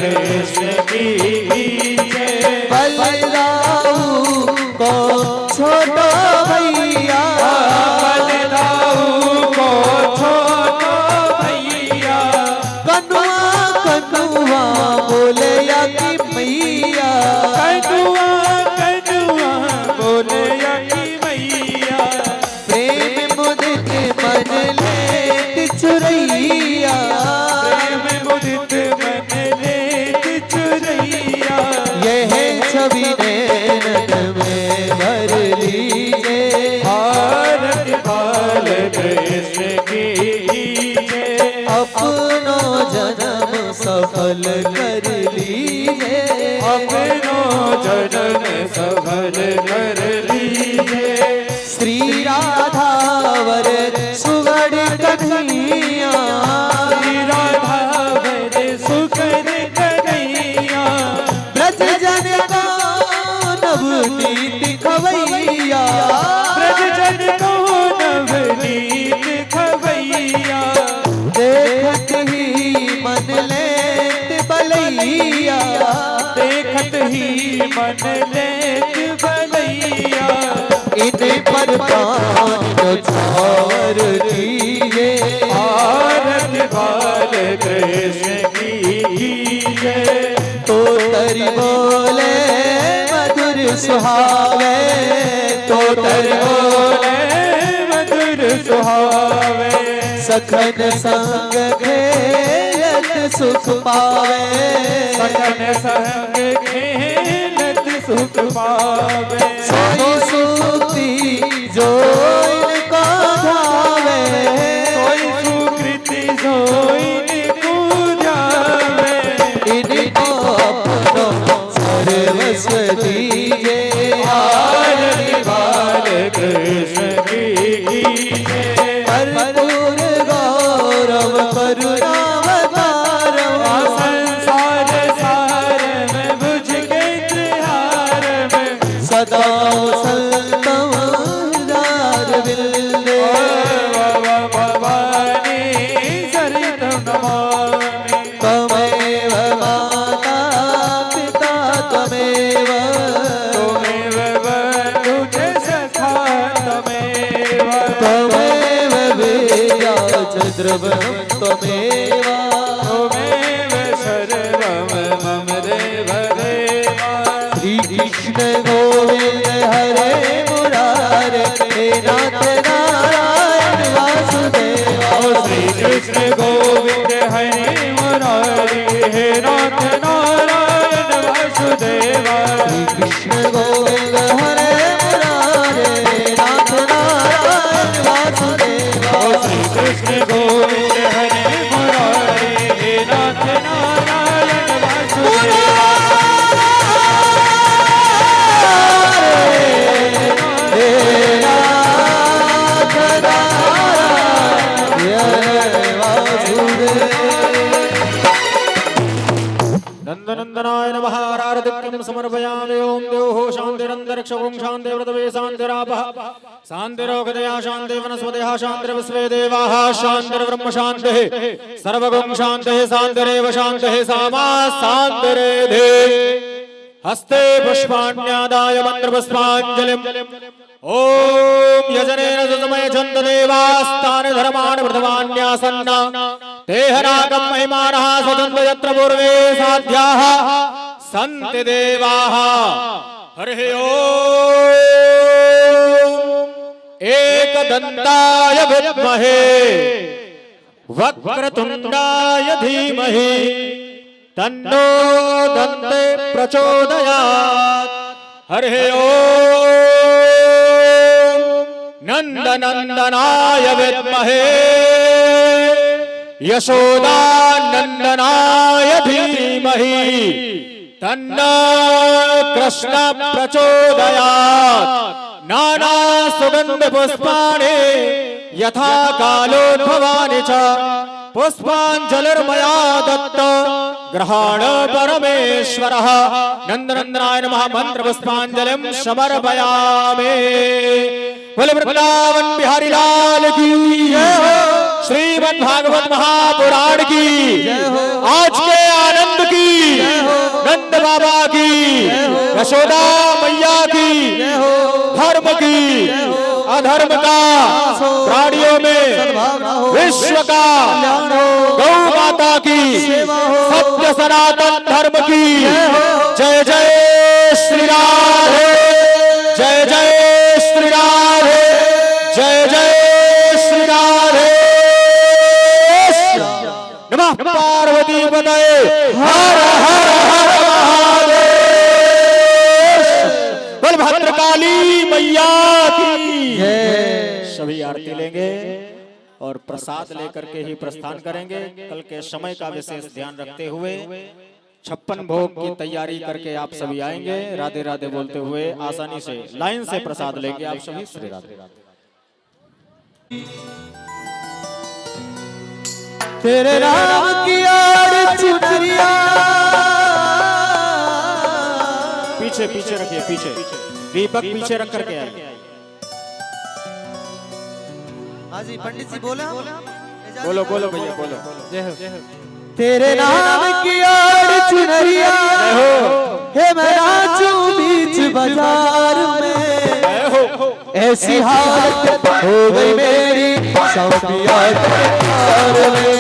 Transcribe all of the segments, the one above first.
कृष्ण की जय। बलदाऊ को छोटो भैया, बलदाऊ को छोटो भैया, कनुआ कनुआ बोले या की मैया, कनुआ कनुआ बोले या की मैया। प्रेम मुदित मन लेत चुरैया, प्रेम मुदित मन लेत चुरैया। यह छवि नैनन में भर लीजिए, भारत बाल कृष्ण की जय। अपनो जन्म सफल कर लीजिए, अपनो जन्म सफल कर लीजिए। श्री राधावर सुगढ़ कन्हैया, श्री राधावर सुगढ़ कन्हैया, ब्रज जन का नवनीत खवैया, ब्रज जन को नवनीत खवैया। देखत ही मन लेत बलैया, देखत ही मन लेत बलैया। इन पर प्राण न्यौछावर कीजिए, भारत बाल कृष्ण की जय। तो तरी बोले मधुर सुहावे, तो तरी बोले मधुर सुहावे। सखन संग खेलत सुख पावे, सखन संग खेलत सुख पावे। सोई सुकृति जो इनको भावे, सोई सुकृति जो इनको जावे। इनको अपनो सर्वस्व दीजिए, भारत बाल कृष्ण की जय। भरपूर गौरव करुणावतारम, संसार सार में बुझ के त्रिहार में। सदा संतम दार विल्ले, भवानी सरितं नमामि। त्वमेव माता पिता त्वमेव, त्वमेव बन्धु च सखा त्वमेव। त्वमेव विद्या च द्रवणं त्वमेव, त्वमेव सर्वं मम देव देव। श्री कृष्ण गोविंद हरे मुरारे, हे नाथ नारायण वासुदेव, श्री कृष्ण गोविंद हरे मुरारी, हे नाथ नारायण वासुदेव। श्री कृष्ण गोविंद हरे मुरारे, हे नाथ नारायण वासुदेव, श्री कृष्ण गोविंद हरे मुरारी, हे नाथ नारायण वासुदेव। नंदनंदनाय नमः। आराधक्यं समर्पयामि। ओम देवो शान्तिरन्तरिक्षं शान्तिर्वृतवे शान्तिरापः शान्तिरोगदया शान्ति वनस्पतयः शान्तिर्विश्वे देवाः शान्तिर्ब्रह्म शान्तिः सर्वगुं शान्तिः शान्तिरेव शान्तिः सामा शान्तिरेधि। हस्ते पुष्पाण्यादाय मन्त्रपुष्पाञ्जलिम्। ओम यजनेन सुसमय छन्द देवास्तान धर्मान् व्रतवान्यासन्ना तेहरागं महिमानः स्वतन्त्र यत्र पूर्वे साध्याः सन्ति देवाः। हरिः ओम एकदन्ताय विद्महे वक्रतुण्डाय धीमहि तन्नो दन्ते प्रचोदयात्। हरिः ओम नंदनंदनाय विद्महे यशोदानंदनाय धीमहि तन्नो कृष्ण प्रचोदयात्। नाना सुगंध पुष्पाणि यथा कालोद्भवानि च पुष्पाञ्जलिर्मया दत्त ग्रहण परमेश्वरः। नंदनंदनाय नमः। मंत्र पुष्पाञ्जलिं समर्पयामि। बोले वृंदावन बिहारी लाल की जय हो। श्रीमद् भागवत महापुराण की आज के आनंद की बाबा की, यशोदा मैया की, धर्म की, अधर्म का, प्राणियों में विश्व का, गौ माता की, सत्य सनातन धर्म की जय जय श्री राधे, जय जय श्री राधे, जय जय श्री राधे। नमः पार्वती पतये हर हर हर महादेव। बोल भद्रकाली मैया की। सभी आरती लेंगे और प्रसाद लेकर के ही प्रस्थान करेंगे। कल के समय का विशेष ध्यान रखते हुए 56 भोग की तैयारी करके आप सभी आएंगे। राधे राधे बोलते हुए आसानी से लाइन से प्रसाद लेंगे आप सभी। श्री राधे। तेरे नाम की आड़ चुनरिया। पीछे पीछे रखिए, पीछे दीपक पीछे रख करके आए। हाँ जी पंडित जी बोला। बोलो बोलो भैया बोलो। तेरे नाम की आड़ चुनरिया है, मैं नाचूं बीच बाजार में। ऐसी हालत हो गई मेरी सौंपिया के प्यार में।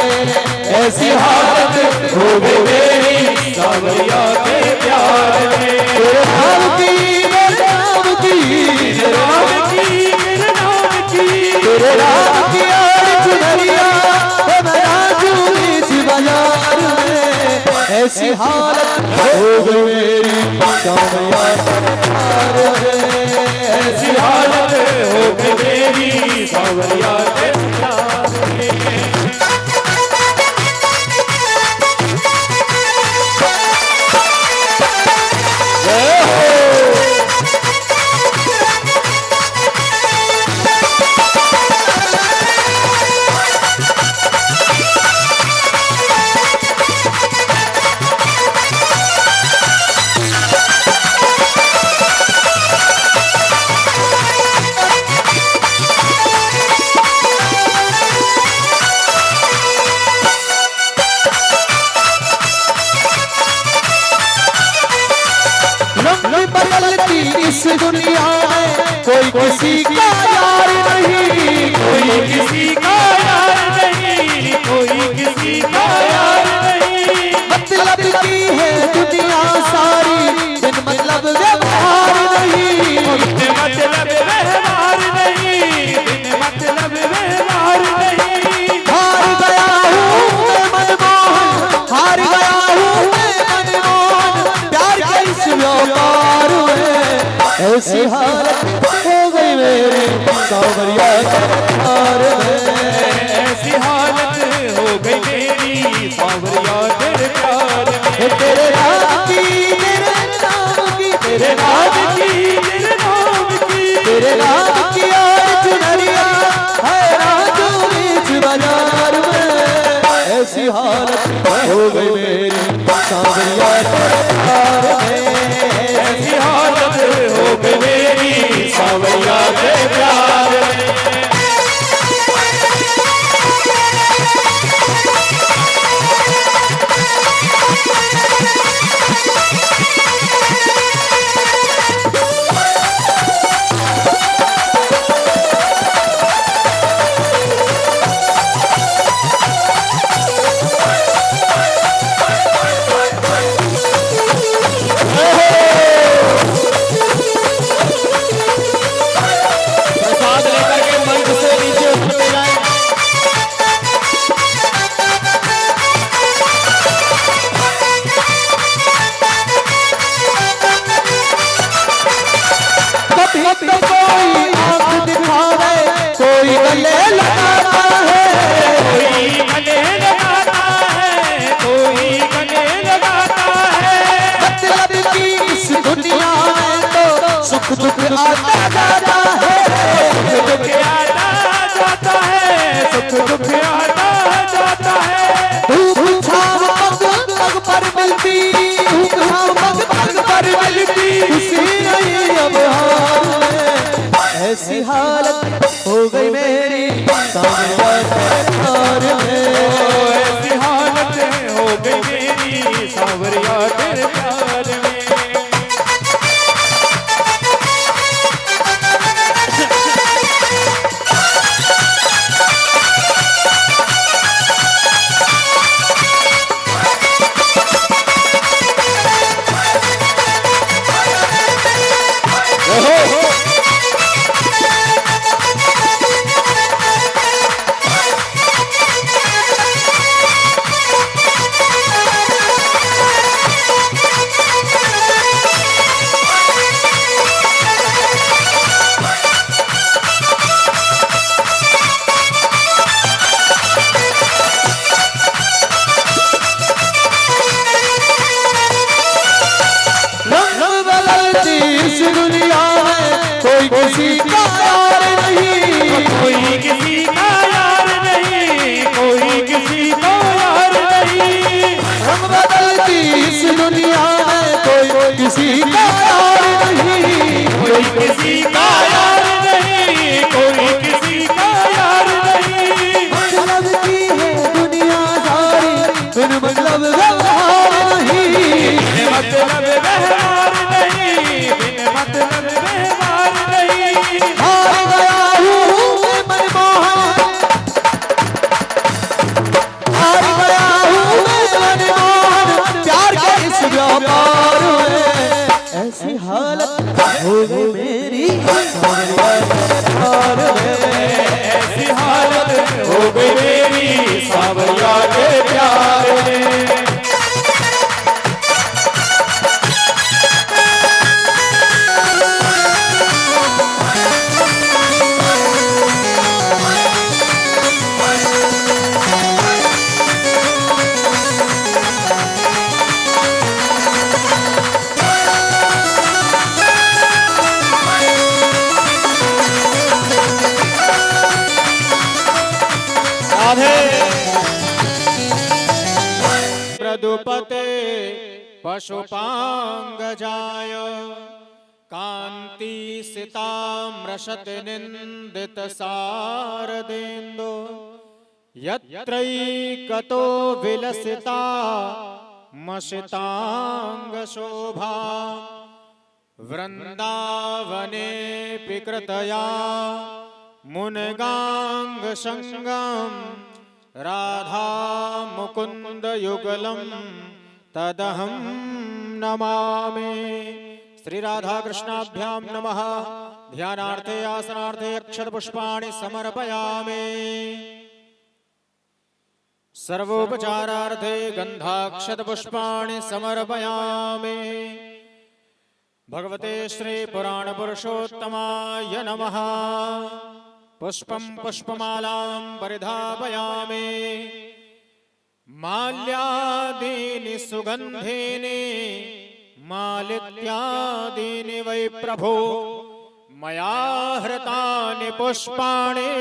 ऐसी हालत हो गई मेरी सौंपिया के प्यार में। तेरे नाम की, मेरे नाम की, तेरे नाम की, मेरे नाम की, तेरे नाम की आड़ चुनरिया है, मैं नाचूं बीच बाजार में। ऐसी हालत हो गई मेरी सौंपिया के प्यार में। ऐसी हालत हो गई मेरी सौंपिया के प्यार में। बदलती इस दुनिया में कोई किसी का यार नहीं, कोई किसी का यार नहीं, कोई किसी का यार नहीं। मतलब की है दुनिया सारी, बिन मतलब व्यवहार नहीं, बिन मतलब व्यवहार नहीं, बिन मतलब व्यवहार नहीं। हार गया हूँ मैं मनमोहन, हार गया हूँ मैं मनमोहन, प्यार के इस व्यापार में। ऐसी हालत हो गई मेरी सौंपिया के प्यार में। ऐसी हालत हो गई मेरी सौंपिया के प्यार में। तेरे नाम की, तेरे नाम की, तेरे नाम की, तेरे नाम की, तेरे नाम की आड़ चुनरिया है, नाचूं बीच बाजार में। ऐसी हालत हो गई मेरी सौंपिया के प्यार में। ऐसी हालत हो गई मेरी सौंपिया के प्यार में। गई मेरी प्यार में, ऐसी हालत हो गई मेरी सावरिया के प्यार में। प्रदुपते पशुपांगजाय कांति सिताम्रशत निंदित सारदेन्दो यत्रैकतो विलसिता मशितांग शोभा वृंदावने पिकृतया मुनगांग संगम राधा मुकुंद युगलम तदहं नमामि। श्री राधा कृष्णाभ्याम नमः। ध्यानार्थे आसनार्थे अक्षत पुष्पाणि समर्पयामि। सर्वोपचारार्थे गंधाक्षत पुष्पाणि समर्पयामि। भगवते श्री पुराण पुरुषोत्तमाय नमः। पुष्पं पुष्पमालां परिधापयामि। माल्यादीनि सुगन्धीनि मालित्यादीनि वै प्रभो मया हृतानि पुष्पाणि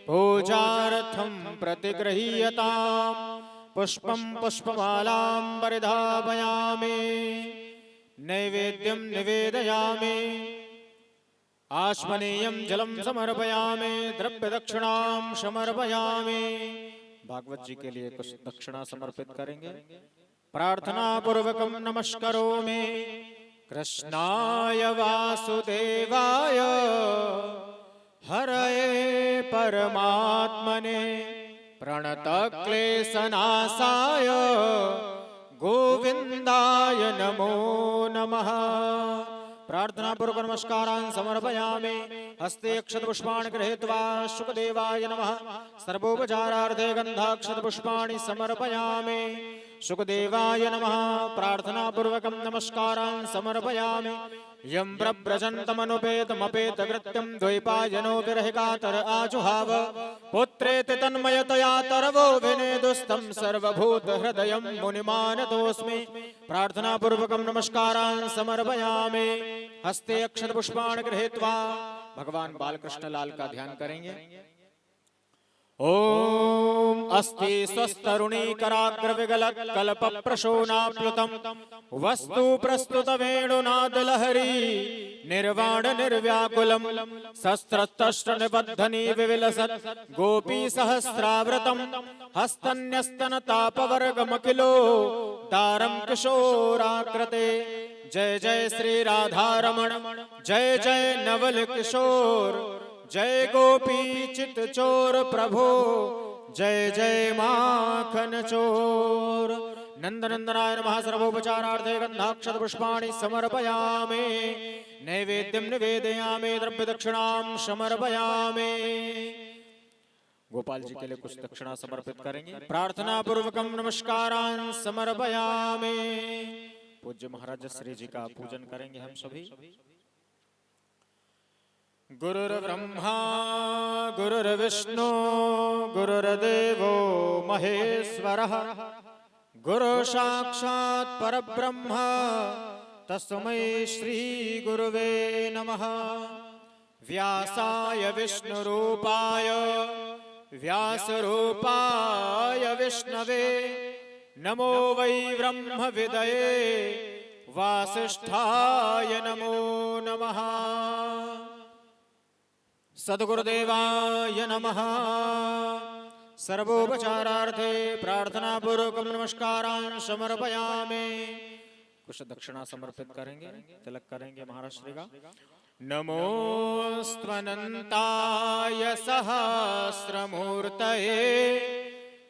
पूजार्थं प्रतिगृह्यताम्। पुष्पं पुष्पमालां परिधापयामि। नैवेद्यं निवेदयामि। आश्मनीयं जलं समर्पयामि। द्रव्य दक्षिणां समर्पयामि। भागवत जी के लिए कुछ दक्षिणा समर्पित करेंगे। प्रार्थना पूर्वकं नमस्करोमि कृष्णाय वासुदेवाय हरये परमात्मने प्रणतक्लेशनाशाय गोविंदाय नमो नमः। प्रार्थना पूर्वक नमस्कारान् समर्पयामि। हस्ते अक्षत पुष्पाणि गृहीत्वा शुकदेवाय नमः। सर्वोपचारार्थे गंधाक्षत पुष्पाणि समर्पयामि। शुकदेवाय नमः। प्रार्थना पूर्वकं नमस्कारान् समर्पयामि। यं प्रव्रजन्तमनुपेतमपेतकृत्यं द्वैपायनो विरहिकातर आजुहाव पुत्रेति तन्मयतया तरवो विनेदुस्तं सर्वभूतहृदयं मुनिमानतोऽस्मि। प्रार्थना पूर्वकं नमस्कारान् समर्पयामि। हस्ते अक्षत पुष्पाणि गृहीत्वा भगवान बालकृष्ण लाल का ध्यान करेंगे। ओम अस्ति स्वस्तरुणीकराग्र विगलत् कल्प प्रशोनाप्लुतम् वस्तु प्रस्तुत वेणुनाद लहरी निर्वाण निर्व्याकुलम् शस्त्रतष्ट निबद्धनी विविलसत् गोपी सहस्रावृतम् हस्तन्यस्तन तापवर्गमखिलो दारं किशोराकृते। जय जय श्री राधारमण जय जय नवल किशोर जय गोपी चित चोर प्रभो जय जय माखन चोर। नंदनंदनाय नमः। सर्वोपचारार्थे गंधाक्षत पुष्पाणि समर्पयामि। नैवेद्यं निवेदयामि। द्रव्य दक्षिणां समर्पयामि। गोपाल जी के लिए कुछ दक्षिणा समर्पित करेंगे। प्रार्थना पूर्वकं नमस्कारान् समर्पयामि। पूज्य महाराज श्री जी का पूजन करेंगे हम सभी। गुरुर्ब्रह्मा गुरुर्विष्णु गुरुर्देवो महेश्वरः गुरु साक्षात् परब्रह्म तस्मै श्री गुरुवे नमः। व्यासाय विष्णुरूपाय व्यासरूपाय विष्णवे नमो वै ब्रह्मविदये वासिष्ठाय नमो नमः। सद्गुरुदेवाय नमः। सर्वोपचारार्थे प्रार्थना पूर्वकं नमस्कारान् समर्पयामि। कुछ दक्षिणा समर्पित करेंगे। तिलक करेंगे महाराज श्री का। नमोस्त्वनन्ताय सहस्रमूर्तये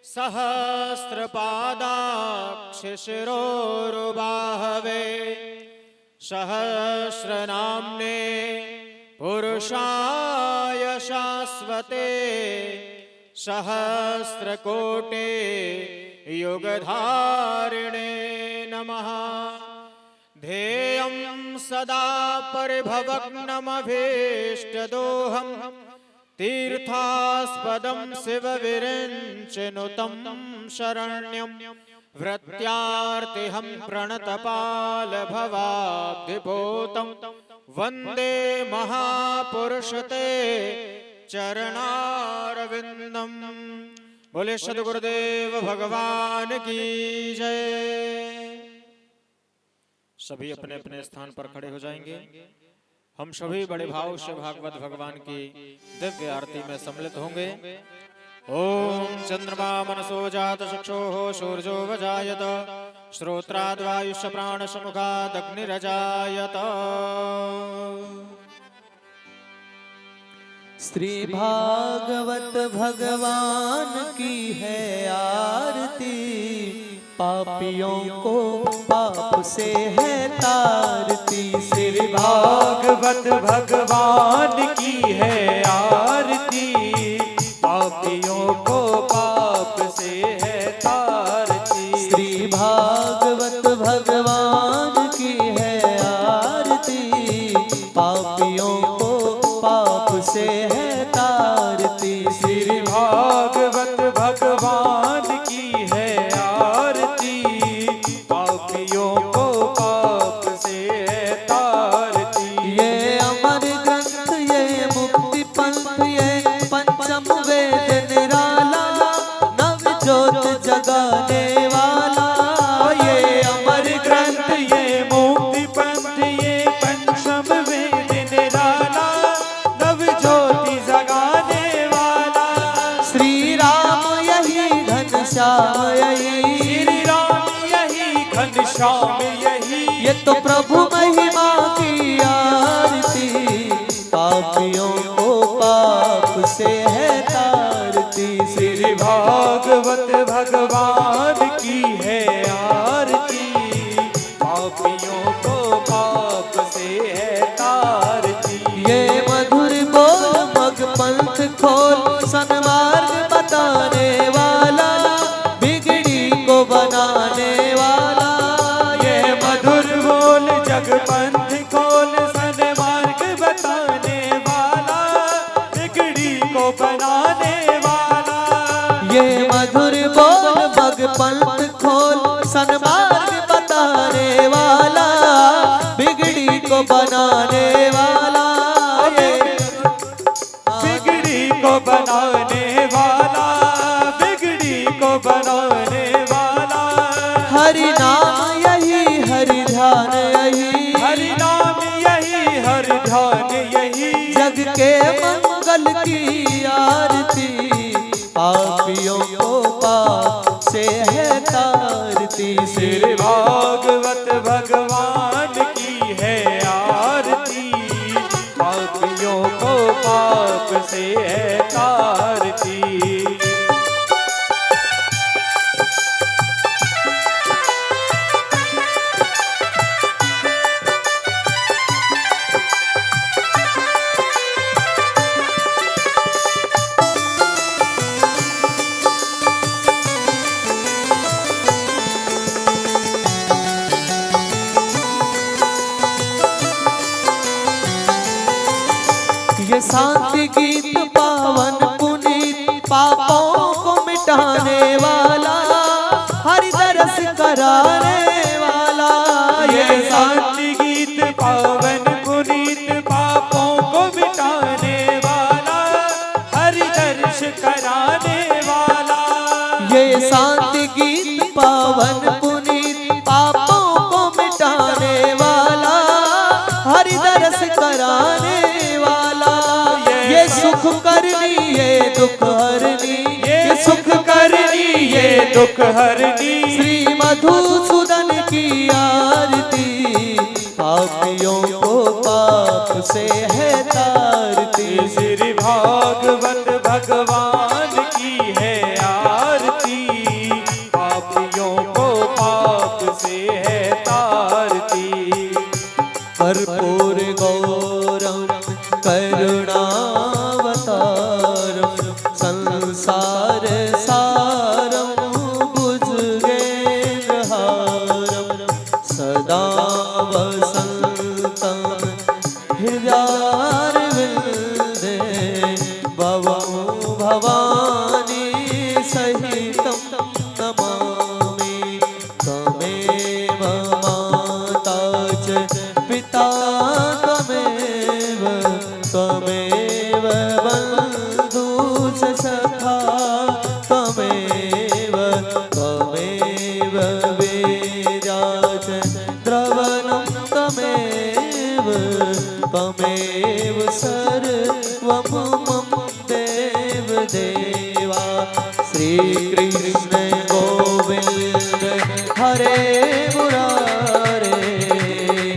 सहस्रपादाक्षशिरोरुबाहवे सहस्रनाम्ने पुरुषाय शाश्वते सहस्रकोटे युगधारिणे नमः। ध्येयं सदा परिभवग्नमभीष्टदोहं तीर्थास्पदं शिवविरिञ्चिनुतं शरण्यं वृत्यार्तिहं प्रणतपालभवाब्धिभूतं वन्दे महापुरुषते चरणारविंदम। बोले सद्गुरुदेव भगवान की जय। सभी अपने अपने स्थान पर खड़े हो जाएंगे। हम सभी बड़े भाव से भागवत भगवान की दिव्य आरती में सम्मिलित होंगे। ओम चंद्रमा मनसो जात चक्षुः सूर्यो वजायत श्रोत्राद्वायुष्य प्राण समुखादग्निरजायत। श्री भागवत भगवान की है आरती, पापियों को पाप से है तारती। श्री भागवत भगवान की है आरती, पापियों को पाप से है तारती। श्री भागवत भगवान की है आरती, पापियों को पाप से है तारती। श्री भागवत भगवान की है आरती, पापियों को पाप से है तारती। ये अमर ग्रंथ, ये मुक्ति पंथ, ये पंचम वेद निराला, नव ज्योत जगाने वाला। ये अमर ग्रंथ, ये मुक्ति पंथ, ये पंचम वेद निराला, नव ज्योति जगाने वाला। श्री राम यही घनश्याम यही, श्री राम यही घनश्याम यही, ये तो प्रभु महिमा की आरती, पापियों को पाप से है तारती। श्री भागवत भगवान की है आरती, पापियों को पाप से है तारती। ये मधुर बोल मग पंथ खोल, सन्मार्ग बताने वाला, बिगड़ी को बनाने वाला। ये मधुर बोल जग पंथ खोल, सन्मार्ग बताने वाला, बिगड़ी को बनाने वाला। ये मधुर बोल मग पंथ खोल, सन्मार्ग बताने वाला, बिगड़ी को बनाने वाला। बिगड़ी को बनाने वाला, बिगड़ी को बनाने वाला। हरि नाम यही, हरि ध्यान यही, हरि नाम यही, हरि ध्यान यही, जग के मंगल की आरती, पापियों को पाप से है तारती। श्री भागवत भगवान की है आरती, पापियों को पाप से है तारती। ये शांति गीत पावन पुनीत, पापों को मिटाने वाला, हरि दरस कराने वाला। ये शांति गीत पावन पुनीत, पापों को मिटाने वाला, हरि दर्श कराने वाला। ये शांति गीत पावन पुनीत, पापों को मिटाने वाला, हरि दरस कराने वाला। ये सुख करनी, ये दुख हरनी, ये सुख करनी, ये दुख हरनी। श्री मधुसूदन की आरती, पापियों को पाप से है तारती। श्री भागवत भगवान की है आरती, पापियों को पाप से है तारती। तं नमामि त्वमेव माता च पिता त्वमेव त्वमेव बन्धु च सखा त्वमेव त्वमेव वीर्या च द्रवणं त्वमेव त्वमेव सर्वं मम देव देवा श्रीकृष्ण गोविन्द हरे मुरारे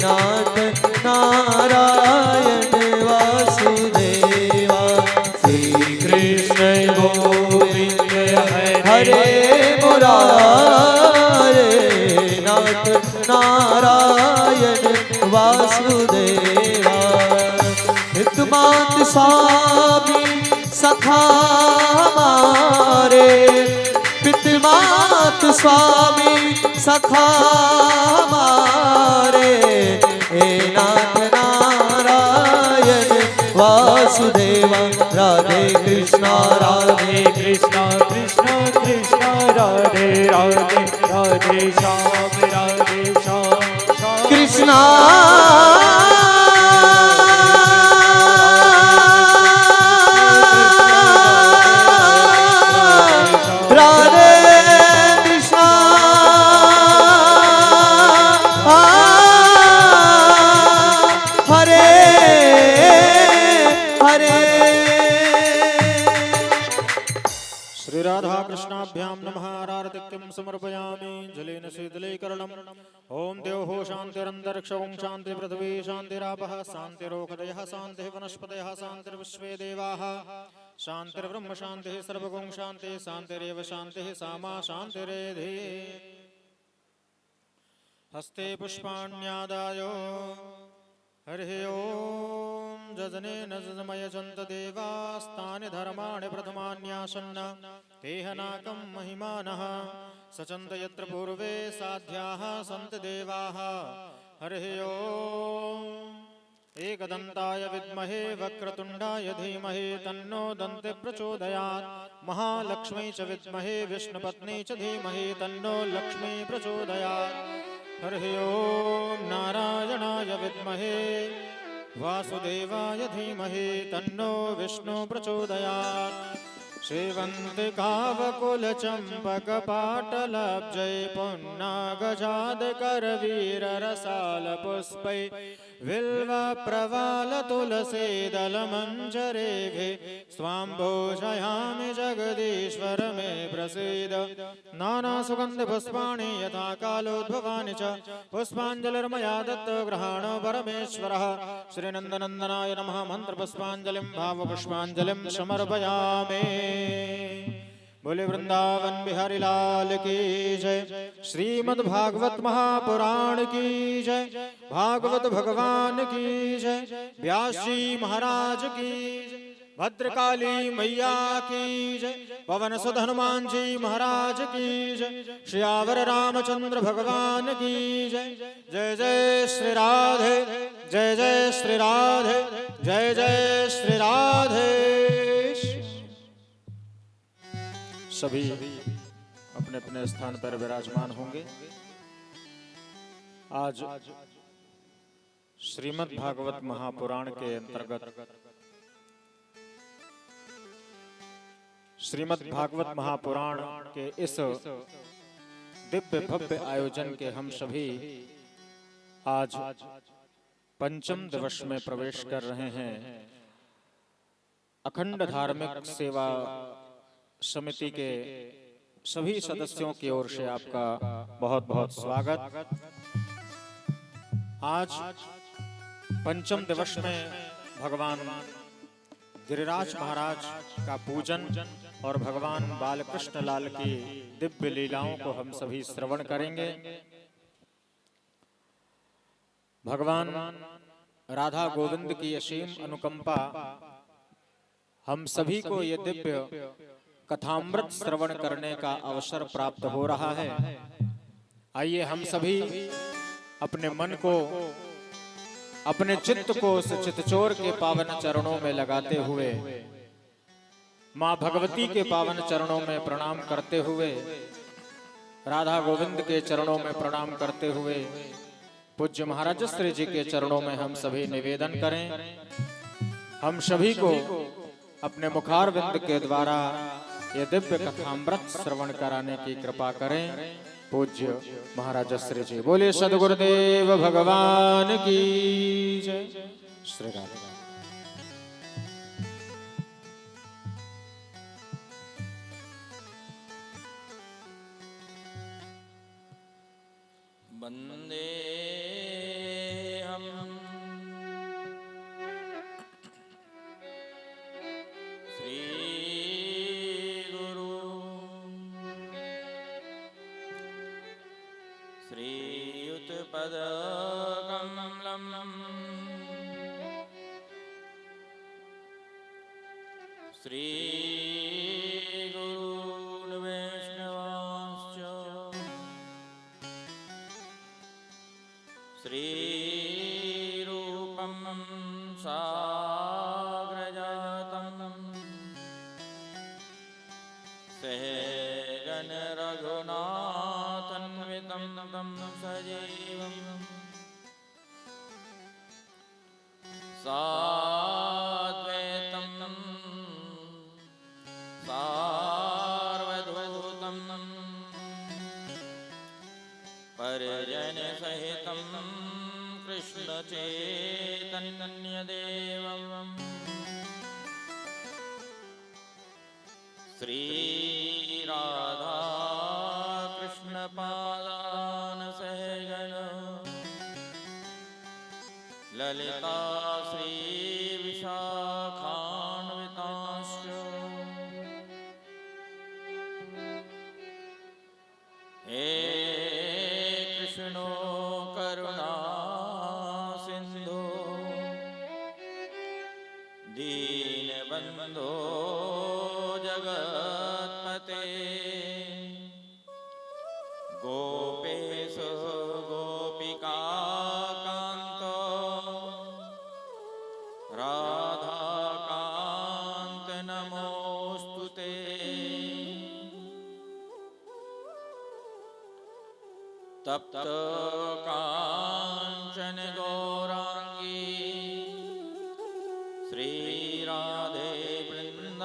नाथ नारायण वासुदेवा श्रीकृष्ण गोविन्द हरे मुरारे नाथ नारायण वासुदेवा हितमात स्वामी सखा हमारे पितृमात स्वामी सखा हमारे हे नाथ नारायण वासुदेवा राधे कृष्णा कृष्ण कृष्ण कृष्ण राधे राधे राधे श्याम कृष्णा राधे कृष्णा हरे हरे श्री राधा कृष्णाभ्याम नमः आरतिक्यं समर्पयामि जलेन शीतलीकरणम् ओम देवः शान्तिरन्तरिक्षं शान्ति पृथिवी शान्तिरापः शान्तिरोषधयः शान्तिः वनस्पतयः शान्तिर्विश्वे देवाः शान्तिर्ब्रह्म शान्तिः सर्वगुण शान्तिः शान्तिरेव शान्तिः सामा शान्तिरेधि हस्ते पुष्पाण्यादाय हरिः ओम जजनेन जजमयजन्त देवास्तानि धर्माणि प्रथमान्यासन्न तेहनाकं महिमानः सचन्त यत्र पूर्वे साध्याः सन्ति देवाः हरिः ओम एकदन्ताय विद्महे वक्रतुण्डाय धीमहि तन्नो दन्ति प्रचोदयात् महालक्ष्मी च विद्महे विष्णुपत्नी च धीमहि तन्नो लक्ष्मी प्रचोदयात् हरिः ओम नारायणाय विद्महे वासुदेवाय धीमहि तन्नो विष्णु प्रचोदयात् श्रीवन्तिकावकुलचम्पकपाटलब्जै पुन्नागजादकरवीररसालपुष्पै बिल्वप्रवालतुलसीदलमञ्जरेभिः स्वां भूषयामि जगदीश्वर मे प्रसीद नानासुगन्धिपुष्पाणि यथा कालोद्भवानि च पुष्पाञ्जलिर्मया दत्तो गृहाणो परमेश्वरः श्रीनन्दनन्दनाय नमः मन्त्रपुष्पाञ्जलिं भावपुष्पाञ्जलिं समर्पयामि। बोले वृंदावन बिहारी लाल की जय। श्रीमद् भागवत महापुराण की जय। भागवत भगवान की जय। व्यास जी महाराज की जय। भद्रकाली मैया की जय। पवन सुत हनुमान जी महाराज की जय। श्यावर रामचंद्र भगवान की जय। जय जय श्री राधे जय जय श्री राधे जय जय श्री राधे। सभी अपने अपने स्थान पर विराजमान होंगे। आज श्रीमद् भागवत महापुराण के अंतर्गत श्रीमद् भागवत महापुराण के इस दिव्य भव्य आयोजन के हम सभी आज पंचम दिवस में प्रवेश कर रहे हैं। अखंड धार्मिक सेवा समिति के सभी सदस्यों की ओर से आपका बहुत बहुत स्वागत। आज पंचम दिवस में भगवान गिरिराज महाराज का पूजन और भगवान बालकृष्ण लाल की दिव्य लीलाओं को हम सभी श्रवण करेंगे। भगवान राधा गोविंद की असीम अनुकंपा हम सभी को ये दिव्य कथामृत श्रवण करने का अवसर प्राप्त हो रहा है। आइए हम सभी अपने मन को अपने चित्त को उस चितचोर के पावन चरणों में लगाते हुए मां भगवती के पावन चरणों में प्रणाम करते हुए, राधा गोविंद के चरणों में प्रणाम करते हुए, पूज्य महाराज श्री जी के चरणों में हम सभी निवेदन करें, हम सभी को अपने मुखारविंद के द्वारा ये दिव्य कथामृत श्रवण कराने की कृपा करें। पूज्य महाराज श्री जी। बोले सद्गुरुदेव भगवान की जय। श्री राधे। वंदे हम श्री गुरु श्रीयुत पद कमलम श्री गुरून् वैष्णवांश्च श्रीरूपं साग्रजातं सहगण रघुनाथान्वितं तं सजीवं साद्वैतं सार्वभौतं परिजन सहितं कृष्ण चैतन्य देवं श्री राधा कृष्ण पादान सहगण ललिता श्री विशाखान्वितांश्च हे कृष्णो करुणा सिंधु दीनबंधो जगत्पते गोपेश गोपिका कांतो राधा कांत नमोस्तुते। तप्त कांचन गौरांगी श्री राधे वृंदावनेश्वरी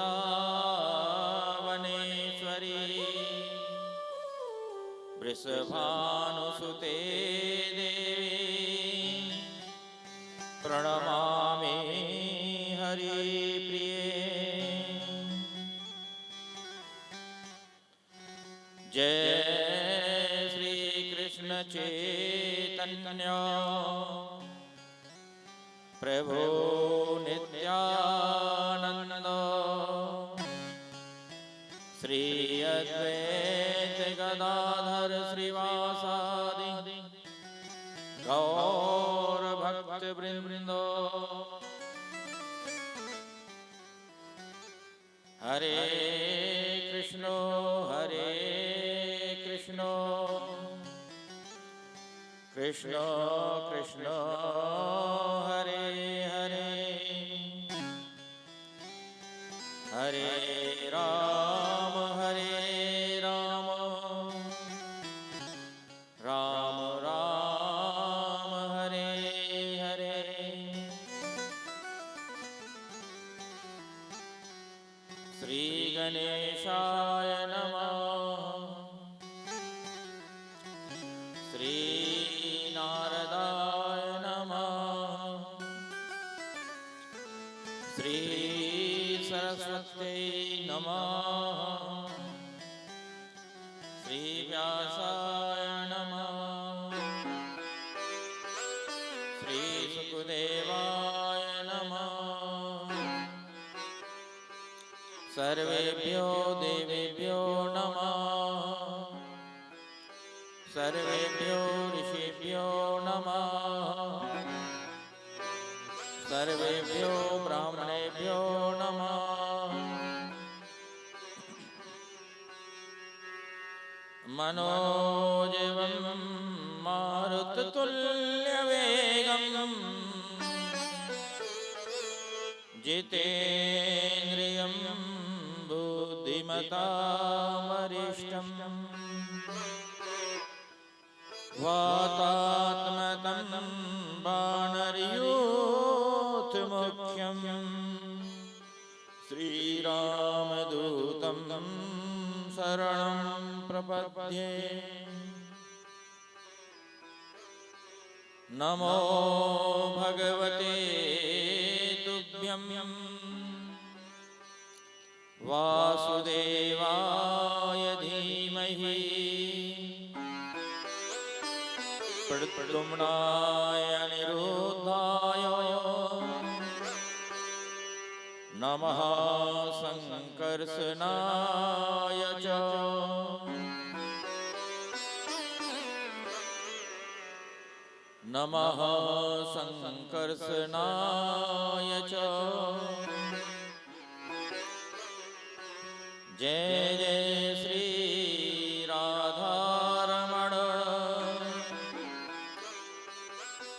वृषभानुसुते देवी प्रणमामि हरिप्रिये। जय श्री कृष्ण चैतन्य प्रभु नित्यानंद श्री अद्वैत गदाधर श्रीवासादि गौर भक्त वृंदो। हरे कृष्णो कृष्ण कृष्ण हरे हरे हरे राम राम राम हरे हरे। श्री गणेशाय नमः। श्री नारदाय नमः। श्री सरस्वती नमः। श्री व्यासाय नमः। श्री सुखदेवाय नमः। सर्वेभ्यो देवेभ्यो नमः। सर्वेभ्यो ऋषिभ्यो नमः। सर्वेभ्यो ब्राह्मणेभ्यो नमः। मनोजवं मारुततुल्यवेगं जितेन्द्रियं श्रीमतामरिष्टम् वातात्मतं वानरयूथमुख्यम् श्रीरामदूतं शरणं प्रपद्ये। नमो भगवते तुभ्यं वासुदेवाय धीमहि प्रद्युम्नाय अनिरुद्धाय नमः संकर्षणाय च नमः संकर्षणाय च। जय जय श्री राधारमण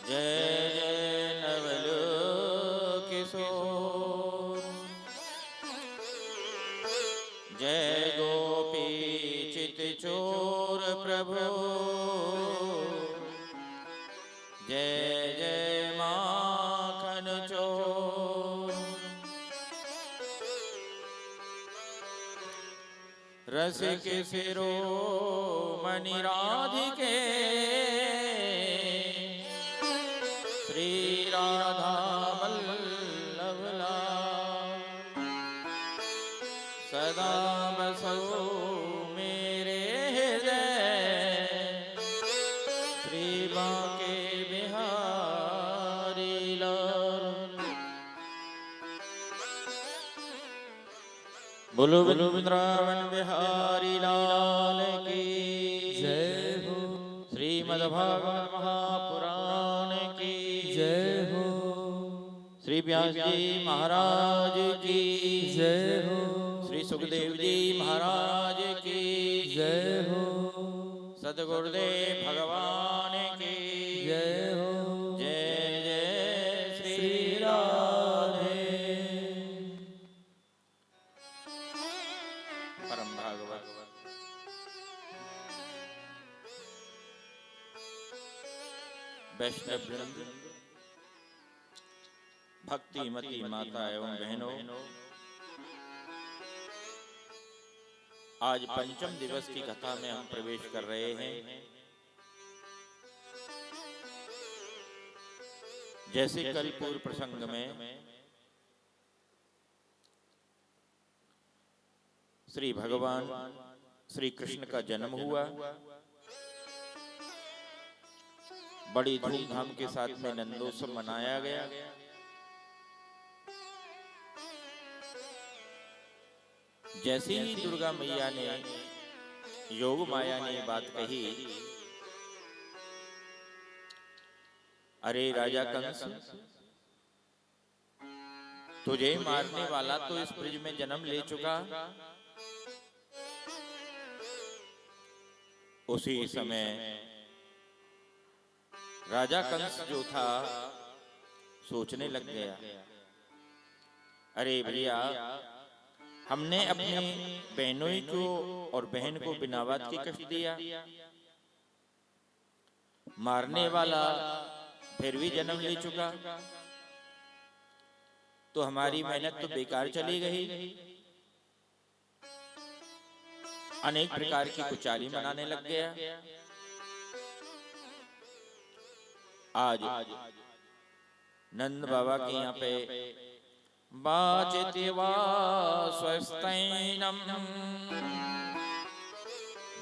जय जय नवल किशोर जय गोपी चितचोर प्रभु जय जय माखन चोर। रसिक शिरोमणि राधिके श्री राधा वल्लभ लाल सदा बसो मेरे हृदय श्री बांके बिहारी लाल। बोलो बोलो वृंदावन बिहारी लाल की जय हो। श्रीमद्भागवत महापुराण की जय हो। श्री व्यास जी महाराज की जय हो। श्री सुखदेव जी महाराज की जय हो। सद्गुरुदेव भगवान की जय हो। जय जय श्री राधे। परम भागवत वैष्णव वृंद, भक्तिमती माता एवं बहनों, आज पंचम दिवस की कथा में हम प्रवेश कर रहे हैं। जैसे कल पूर्व प्रसंग में श्री भगवान श्री कृष्ण का जन्म हुआ, बड़ी धूमधाम के साथ में नंदोत्सव मनाया गया। जैसे ही दुर्गा मैया ने योग माया ने बात कही, अरे राजा कंस, तुझे मारने वाला तो इस ब्रज में जन्म ले चुका। उसी समय राजा कंस जो था सोचने लग गया, अरे भैया, हमने अपनी बहनों को और बहन को बिना बात की कष्ट दिया, मारने वाला फिर भी जन्म ले चुका, तो हमारी मेहनत तो बेकार चली गई। अनेक प्रकार की कुचाली मनाने लग गया। आज नंद बाबा के यहाँ पे वाचिति वा स्वस्तैनम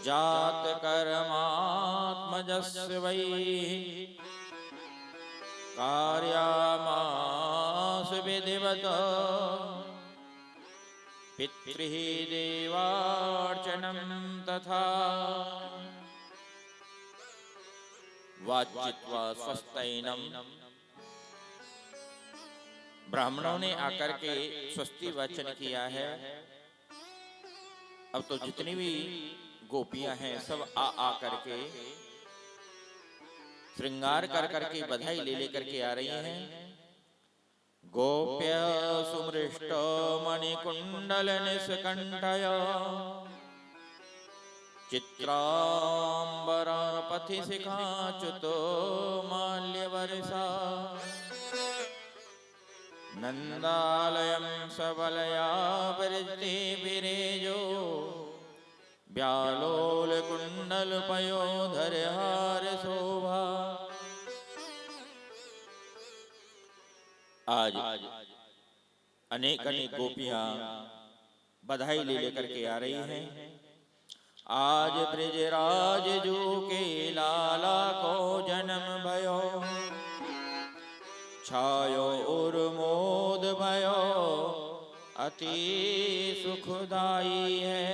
जात कर्मात्मजस्य वै कार्यामास विधिवत पितृः देवार्चनम तथा वाचित्वा स्वस्तैनम। ब्राह्मणों ने आकर के स्वस्ति वचन किया है। अब तो जितनी भी गोपियां हैं सब आ करके श्रृंगार कर करके बधाई ले लेकर के आ रही हैं। गोप्य सुमृष्ट मणिकुंडल निष्कंठय चित्रांबरा पथि शिखाच्युतो माल्यवर्षा नंदालयं सबलया वृत्ति विरेजो व्यालोल कुंडल पयोधर हार शोभा। आज अनेक अनेक गोपियां बधाई ले लेकर के आ रही हैं। आज ब्रजराज जो के लाला को जन्म भयो, छायो और मोद भयो अति सुखदाई है।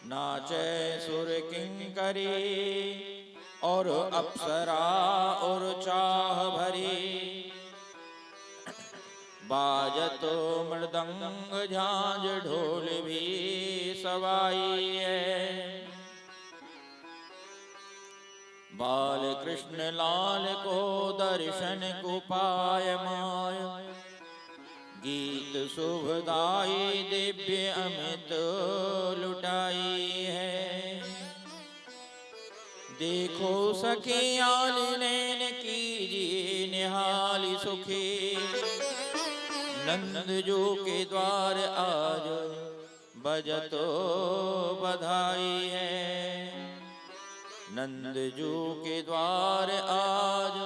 नाचे सुर किंकरी और अप्सरा और चाह भरी, बाजत मृदंग झांझ ढोल भी सवाई है। बाल कृष्ण लाल को दर्शन को पाय माय, गीत शुभदाई दिव्य अमित लुटाई है। देखो सखियाल नैन कीजिए निहाली सुखी, नंद जो के द्वार आज बजतो बधाई है। नंद जो के द्वार आज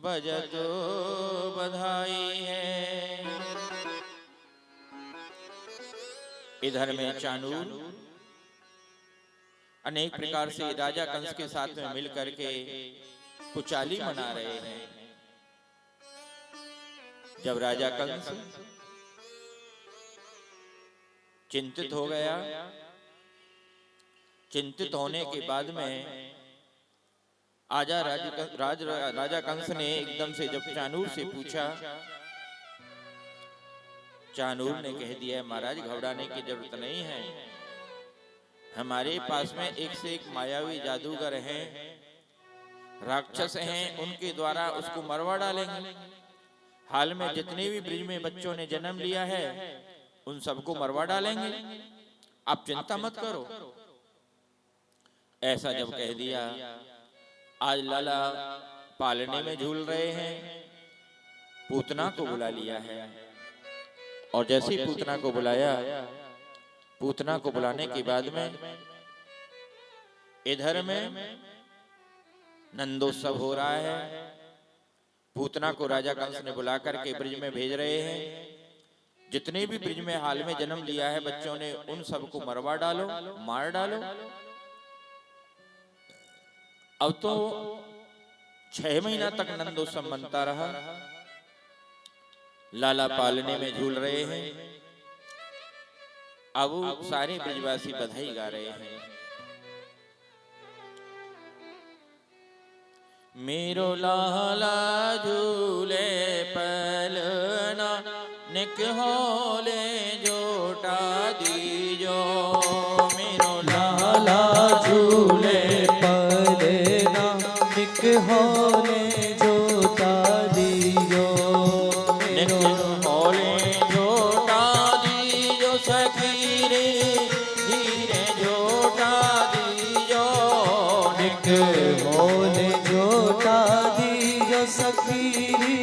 बजतो बधाई है। इधर में चाणूर अनेक प्रकार से राजा कंस के साथ में मिलकर के कुचाली मना रहे हैं। जब राजा कंस चिंतित हो गया, चिंतित होने के बाद में राजा कंस ने एकदम से जब चाणूर से पूछा, चाणूर ने कह दिया, महाराज घबराने की जरूरत नहीं है, हमारे पास में एक से एक मायावी जादूगर हैं, राक्षस हैं, उनके द्वारा उसको मरवा डालेंगे। हाल में जितने भी ब्रिज में बच्चों ने जन्म लिया है उन सबको मरवा डालेंगे, आप चिंता मत करो। ऐसा जब कह दिया, आज लाला पालने में झूल रहे हैं, पूतना को बुला लिया है। और जैसे ही पूतना को बुलाया, पूतना को बुलाने के बाद में इधर में नंदोत्सव हो रहा है। पूतना को राजा कंस ने बुला करके ब्रिज में भेज रहे हैं। जितने भी ब्रिज में हाल में जन्म लिया है बच्चों ने, उन सबको मरवा डालो, मार डालो। अब तो 6 महीना तक नंदोत्सव बनता रहा, लाला पालने में झूल रहे हैं। अब सारे ब्रिजवासी बधाई गा रहे हैं। मेरो लाला झूले पलना, निक होले जोटा दीजो। मेरो लाला झूले पलना, निक होले जोटा दीजो। निक होले जोटा दीजो सखी रे, धीरे जोटा दीजो। निक होले जोटा दीजो सखी रे,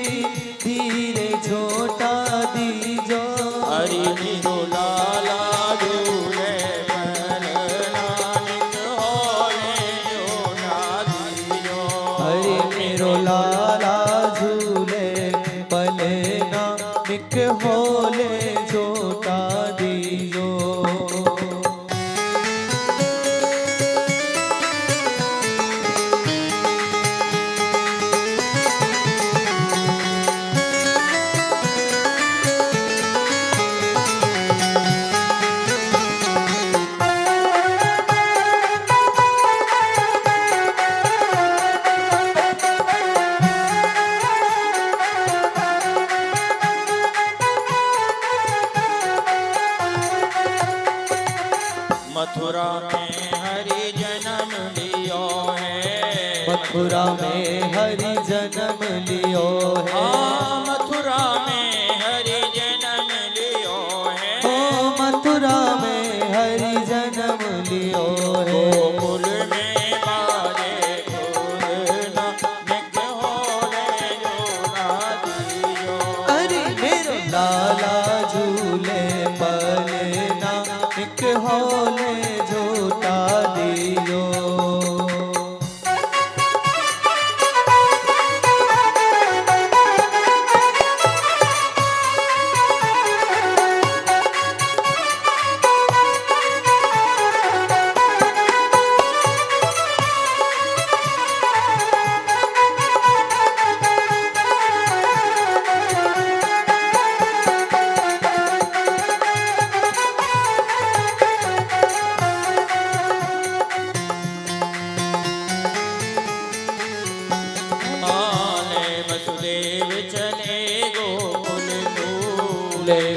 धीरे जोटा दीजो। हरि मेरो लाला झूले पलना, निक होले जोटा दीजो। हरि मेरो लाला झूले पलना, निक होले जोटा दीजो। मथुरा में हरि जन्म लियो है, मथुरा में हरि जन्म लियो है, मथुरा में हरि जन्म लियो है, ओ मथुरा में हरि जन्म लियो है। गोकुल में बाजे फूल नानक होले झूला दियो। अरे मेरो लाला झूले पले नानक होले झूटा दियो।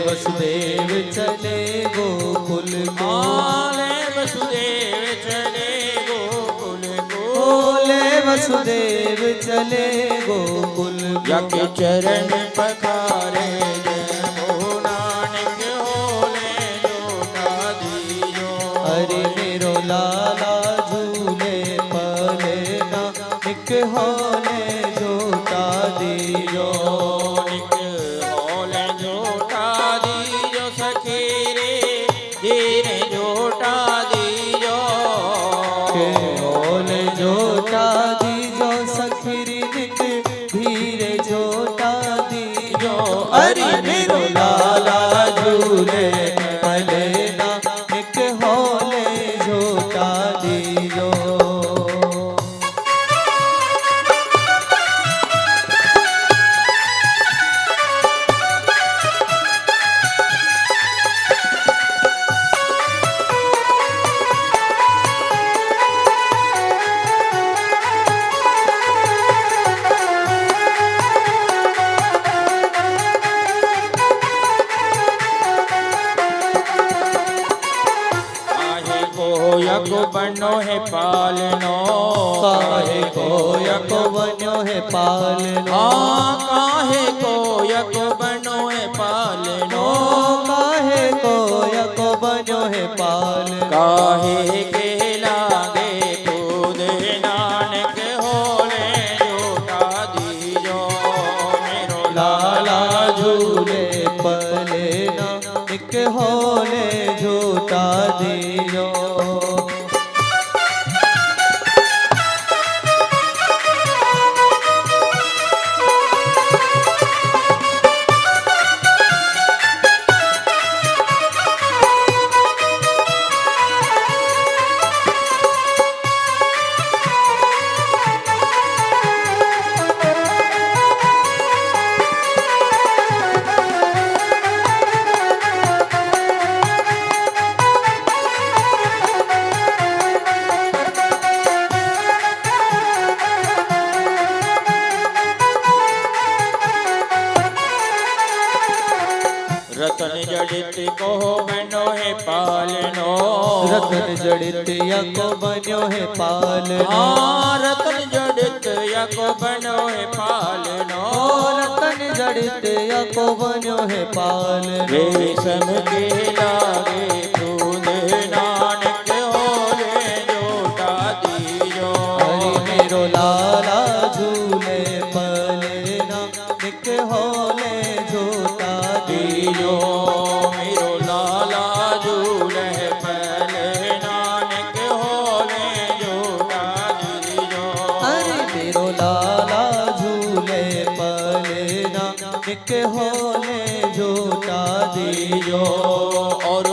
वसुदेव चले गोकुल को, वसुदेव चले गोकुल को, वसुदेव चले गोकुल को। जाके चरण पखारे जय नानक होले झूठा दियो। अरे मेरो लाला झूले पले नानक होले झूठा दियो। धीरे झूठा दीजो, होले झूठा दीजो सखीरी निक धीरे झूठा दीजो। अरे मेरो लाला झूले पले नानक होले झूठा दीजो। यको बनो है पालनो, काहे को यको बनो है पालनो, काहे को यको बनो है पालनो, काहे को यको बनो है पालनो। काहे के लागे पूद नानक होले झूठा दीजो। मेरो लाला झूले पले नानक होले झूठा दियो। रतन जड़ित को बनो है पालनो, रतन जड़ित यको बनो है पालनो, रतन जड़ित यको बनो है पालनो, रतन जड़ित यको बनो है पालनो। रेशम के लागे दूध नानक होले झूठा दीजो। अरे मेरो लाला झूले पले नानक होले झूठा दियो। मेरो लाला झूले पले नानक होले झूठा दीजो। अरे मेरो लाला झूले पले नानक होले झूठा दियो। और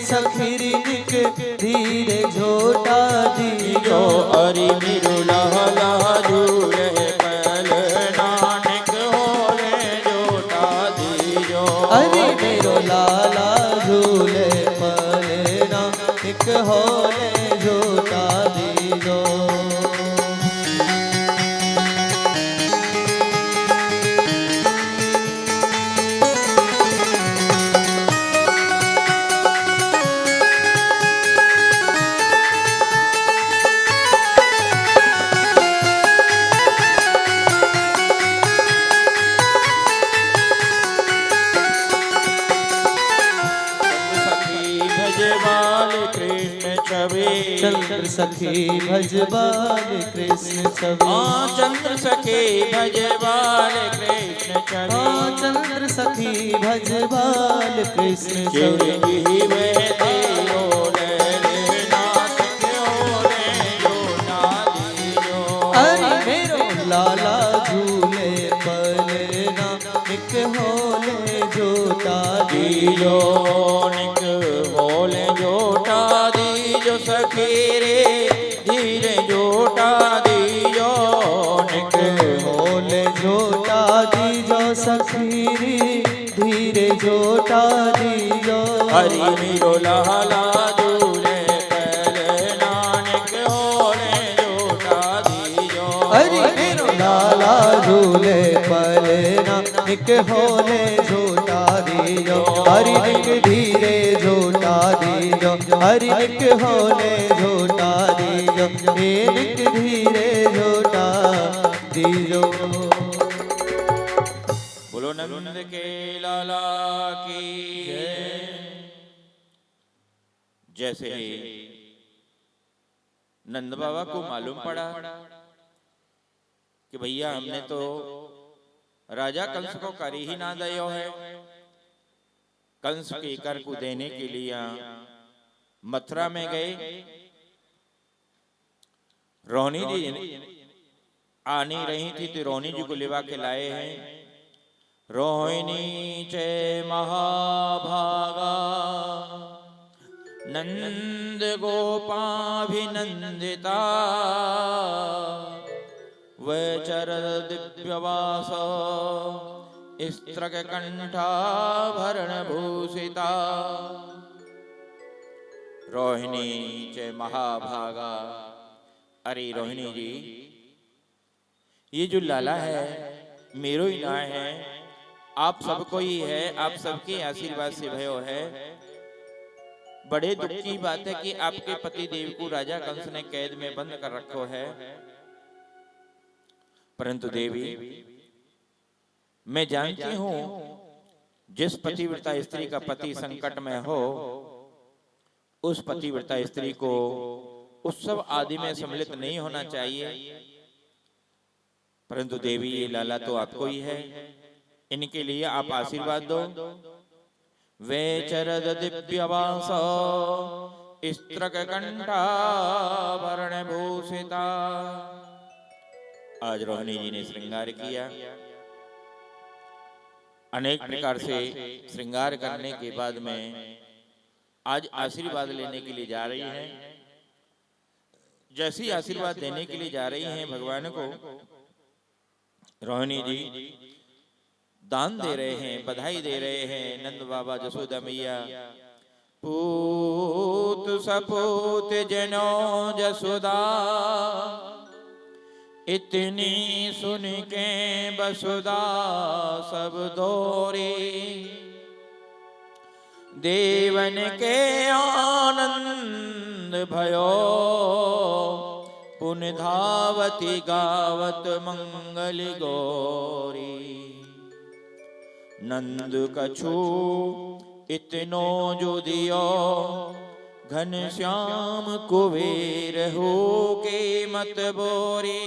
सखीरी निक धीरे झोटा दीजो। अरे मेरो लाला झूले पल नानक होले झोटा दीजो। अरे मेरो लाला झूले पलना एक होले झोटा दीजो। चंद्र सखी भजबाल कृष्ण छवि। चंद्र सखी भजबाल कृष्ण छवि। चंद्र सखी भजबाल कृष्ण छवि। अरे मेरो लाला झूले पलना निक होले झोटा दीजो। निक होले झोटा दीजो सखी रे धीरे झोटा दीजो। निक होले झोटा दीजो सखी रे धीरे झोटा दीजो। हरि मेरो लाला झूले पल नानक होले झोटा दीजो। हरि मेरो लाला झूले पलना निक होले झोटा दीजो। हरि निक धीरे झोटा दीजो। हरि निक होले झोटा दीजो। हे निक धीरे झोटा दीजो। बोलो नंद के लाला की जैसे ही नंद बाबा को मालूम पड़ा कि भैया हमने तो राजा कंस को कर ही ना दयो है। कंस के कर को देने के लिए मथुरा में गए। रोहिणी जी आनी रही थी तो रोहिणी जी को लिवा के लाए हैं। रोहिणी चे महाभागा नंद गोपाभिनंदिता। वचर दिव्यवास स्त्रक कंठाभरण भूषिता। रोहिणी चे महाभागा। अरे रोहिणी जी ये जो लाला है मेरो ही ना है, आप सबको ही है, आप सबके आशीर्वाद से भयो है। बड़े दुख की बात है कि आपके पति देव को राजा कंस ने कैद में बंद कर रखो है। परंतु देवी मैं जानती हूं जिस पतिव्रता स्त्री का पति संकट में हो उस पतिव्रता स्त्री को उत्सव आदि में सम्मिलित नहीं होना चाहिए। परंतु देवी ये लाला तो आपको ही है, इनके लिए आप आशीर्वाद दो। वे चरद दिव्यवास स्त्रक कंठाभरण भूषिता। आज रोहिणी जी ने श्रृंगार किया। अनेक प्रकार से श्रृंगार करने के बाद में आज आशीर्वाद लेने के लिए जा रही हैं। जैसी आशीर्वाद देने के लिए जा रही हैं भगवान को, रोहिणी जी दान दे रहे हैं, बधाई दे रहे हैं। नंद बाबा जसोदा मैया पूत सपूत जनो जसोदा इतनी सुन के बसुदा सब दौरे। देवन के आनंद भयो पुन धावती गावत मंगल गौरी। नंद कछु इतनो जो दियो घन श्याम कुबेर हो के मत बोरे।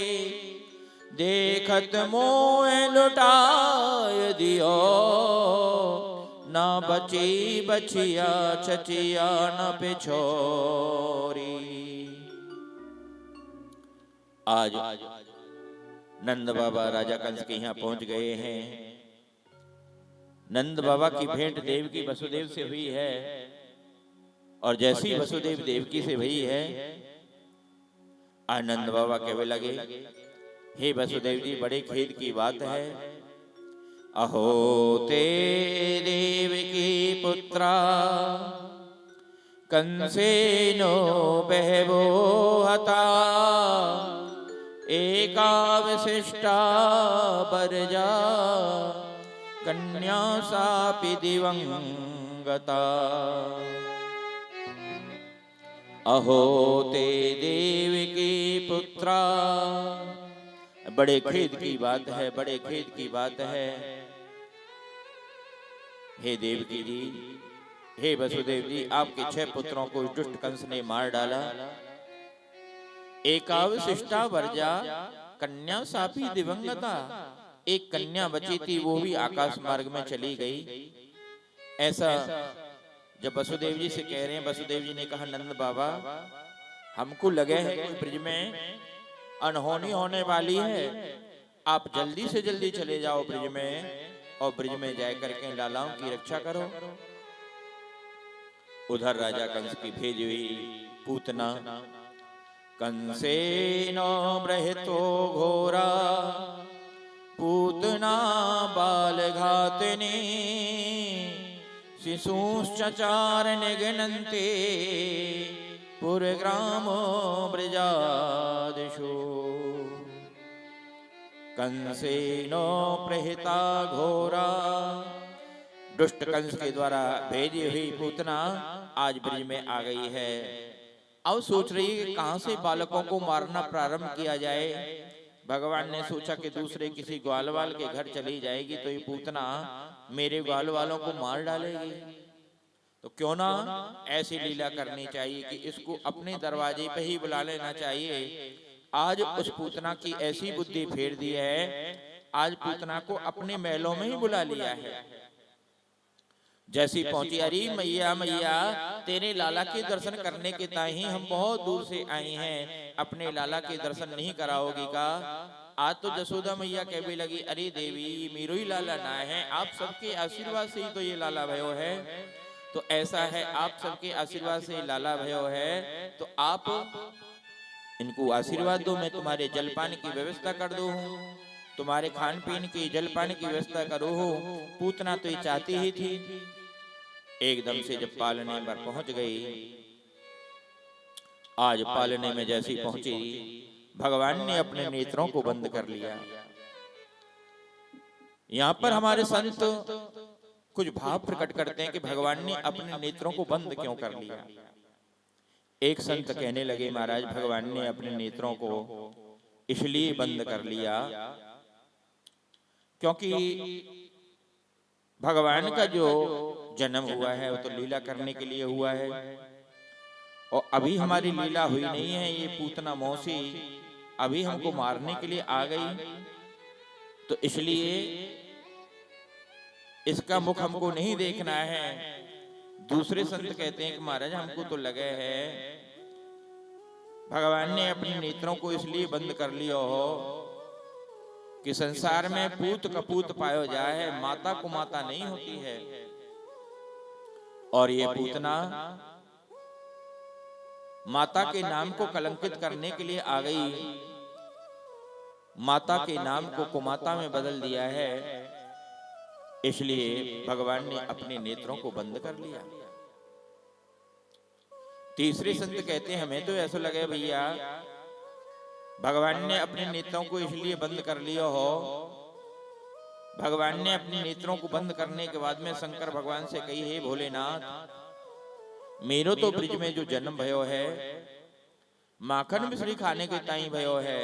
देखत मोह लुटाय दियो ना बची बचिया चचिया न पिछोरी। आज नंद बाबा राजा कंस के यहाँ पहुंच गए हैं। नंद बाबा की भेंट देव की वसुदेव से हुई है। और जैसी वसुदेव देवकी से भई है, आनंद बाबा कहने लगे, हे वसुदेव जी, बड़े खेद की बात है। अहो ते देवकी पुत्रा कंसेनो बहवो हता, एका विशिष्टा बरजा कन्या सापि दिवंगता। अहो ते देवकी पुत्रा, बड़े खेद की बात है, बड़े खेद की बात है। हे देवकी जी, हे वसुदेव जी, आपके 6 पुत्रों को दुष्ट कंस ने मार डाला। एकावशिष्टा वर्जा कन्या सापी दिवंगता, एक कन्या बची थी, वो भी आकाश मार्ग में चली गई। ऐसा जब वसुदेव जी से कह रहे हैं, वसुदेव जी ने कहा, नंद बाबा, हमको लगे है कोई ब्रिज में अनहोनी होने वाली है, आप जल्दी से जल्दी चले जाओ ब्रिज में, और ब्रिज में जाकर के लालाओं की रक्षा करो। उधर राजा कंस की भेजी हुई पूतना, कंसेनो बृहतो घोरा पूतना बाल घातिनी, शिशुश्चचार निगनन्ते पुरग्रामो ब्रजादिषु। कंसेनो प्रहिता घोरा, दुष्ट कंस के द्वारा भेजी हुई पूतना आज ब्रिज में आ गई है। अब सोच रही है कि कहां से बालकों को मारना प्रारंभ किया जाए। भगवान ने सोचा कि दूसरे किसी ग्वालवाल के घर चली जाएगी तो ये पूतना मेरे ग्वाल वालों को मार डालेगी, तो क्यों ना ऐसी लीला करनी चाहिए कि इसको अपने दरवाजे पे ही बुला लेना चाहिए। आज उस पूतना की ऐसी बुद्धि फेर दी है, आज पूतना को अपने महलों में ही बुला लिया है। जैसी पहुंची, अरे मैया मैया, तेरे लाला के दर्शन करने के ताई हम बहुत दूर से आए हैं, अपने लाला के दर्शन नहीं कराओगी का? आज तो जसोदा मैया कहने लगी, अरे देवी, मेरो ही लाला ना है, आप सबके आशीर्वाद से ही तो ये लाला भयो है। तो ऐसा है, आप सबके आशीर्वाद से लाला भयो है, तो आप इनको आशीर्वाद दो, मैं तुम्हारे जलपान की व्यवस्था कर दूं, तुम्हारे खान पीन की जलपान की व्यवस्था करूं। पूतना तो ये चाहती ही थी। एकदम से जब पालने पर पहुंच गई, आज पालने में जैसी पहुंची, भगवान ने अपने नेत्रों को बंद कर लिया। यहाँ पर हमारे संत कुछ भाव प्रकट करते हैं कि भगवान ने अपने नेत्रों को बंद क्यों कर लिया। एक संत कहने लगे, महाराज, भगवान ने अपने नेत्रों को इसलिए बंद कर लिया क्योंकि भगवान का जो जन्म हुआ है वो तो लीला करने के लिए हुआ है, और अभी हमारी लीला हुई नहीं है। ये पूतना मौसी अभी हमको मारने के लिए आ गई, तो इसलिए इसका मुख हमको नहीं देखना है। दूसरे संत कहते हैं कि महाराज, हमको तो लगे है भगवान ने अपने नेत्रों को इसलिए बंद कर लिया हो कि संसार में पूत कपूत पायो जाए, माता को माता नहीं होती है। और ये पूतना माता के नाम को कलंकित करने के लिए आ गई, माता के नाम को कुमाता में बदल दिया है, इसलिए भगवान ने अपने नेत्रों को बंद कर लिया। तीसरे संत कहते हैं, हमें तो ऐसा लगे भैया भगवान ने अपने नेत्रों को इसलिए बंद कर लिया हो, भगवान ने अपने नेत्रों को बंद करने के बाद में शंकर भगवान से कही, हे भोलेनाथ, मेरो तो ब्रिज में जो जन्म भयो है, माखन मिश्री खाने के ताई भयो है,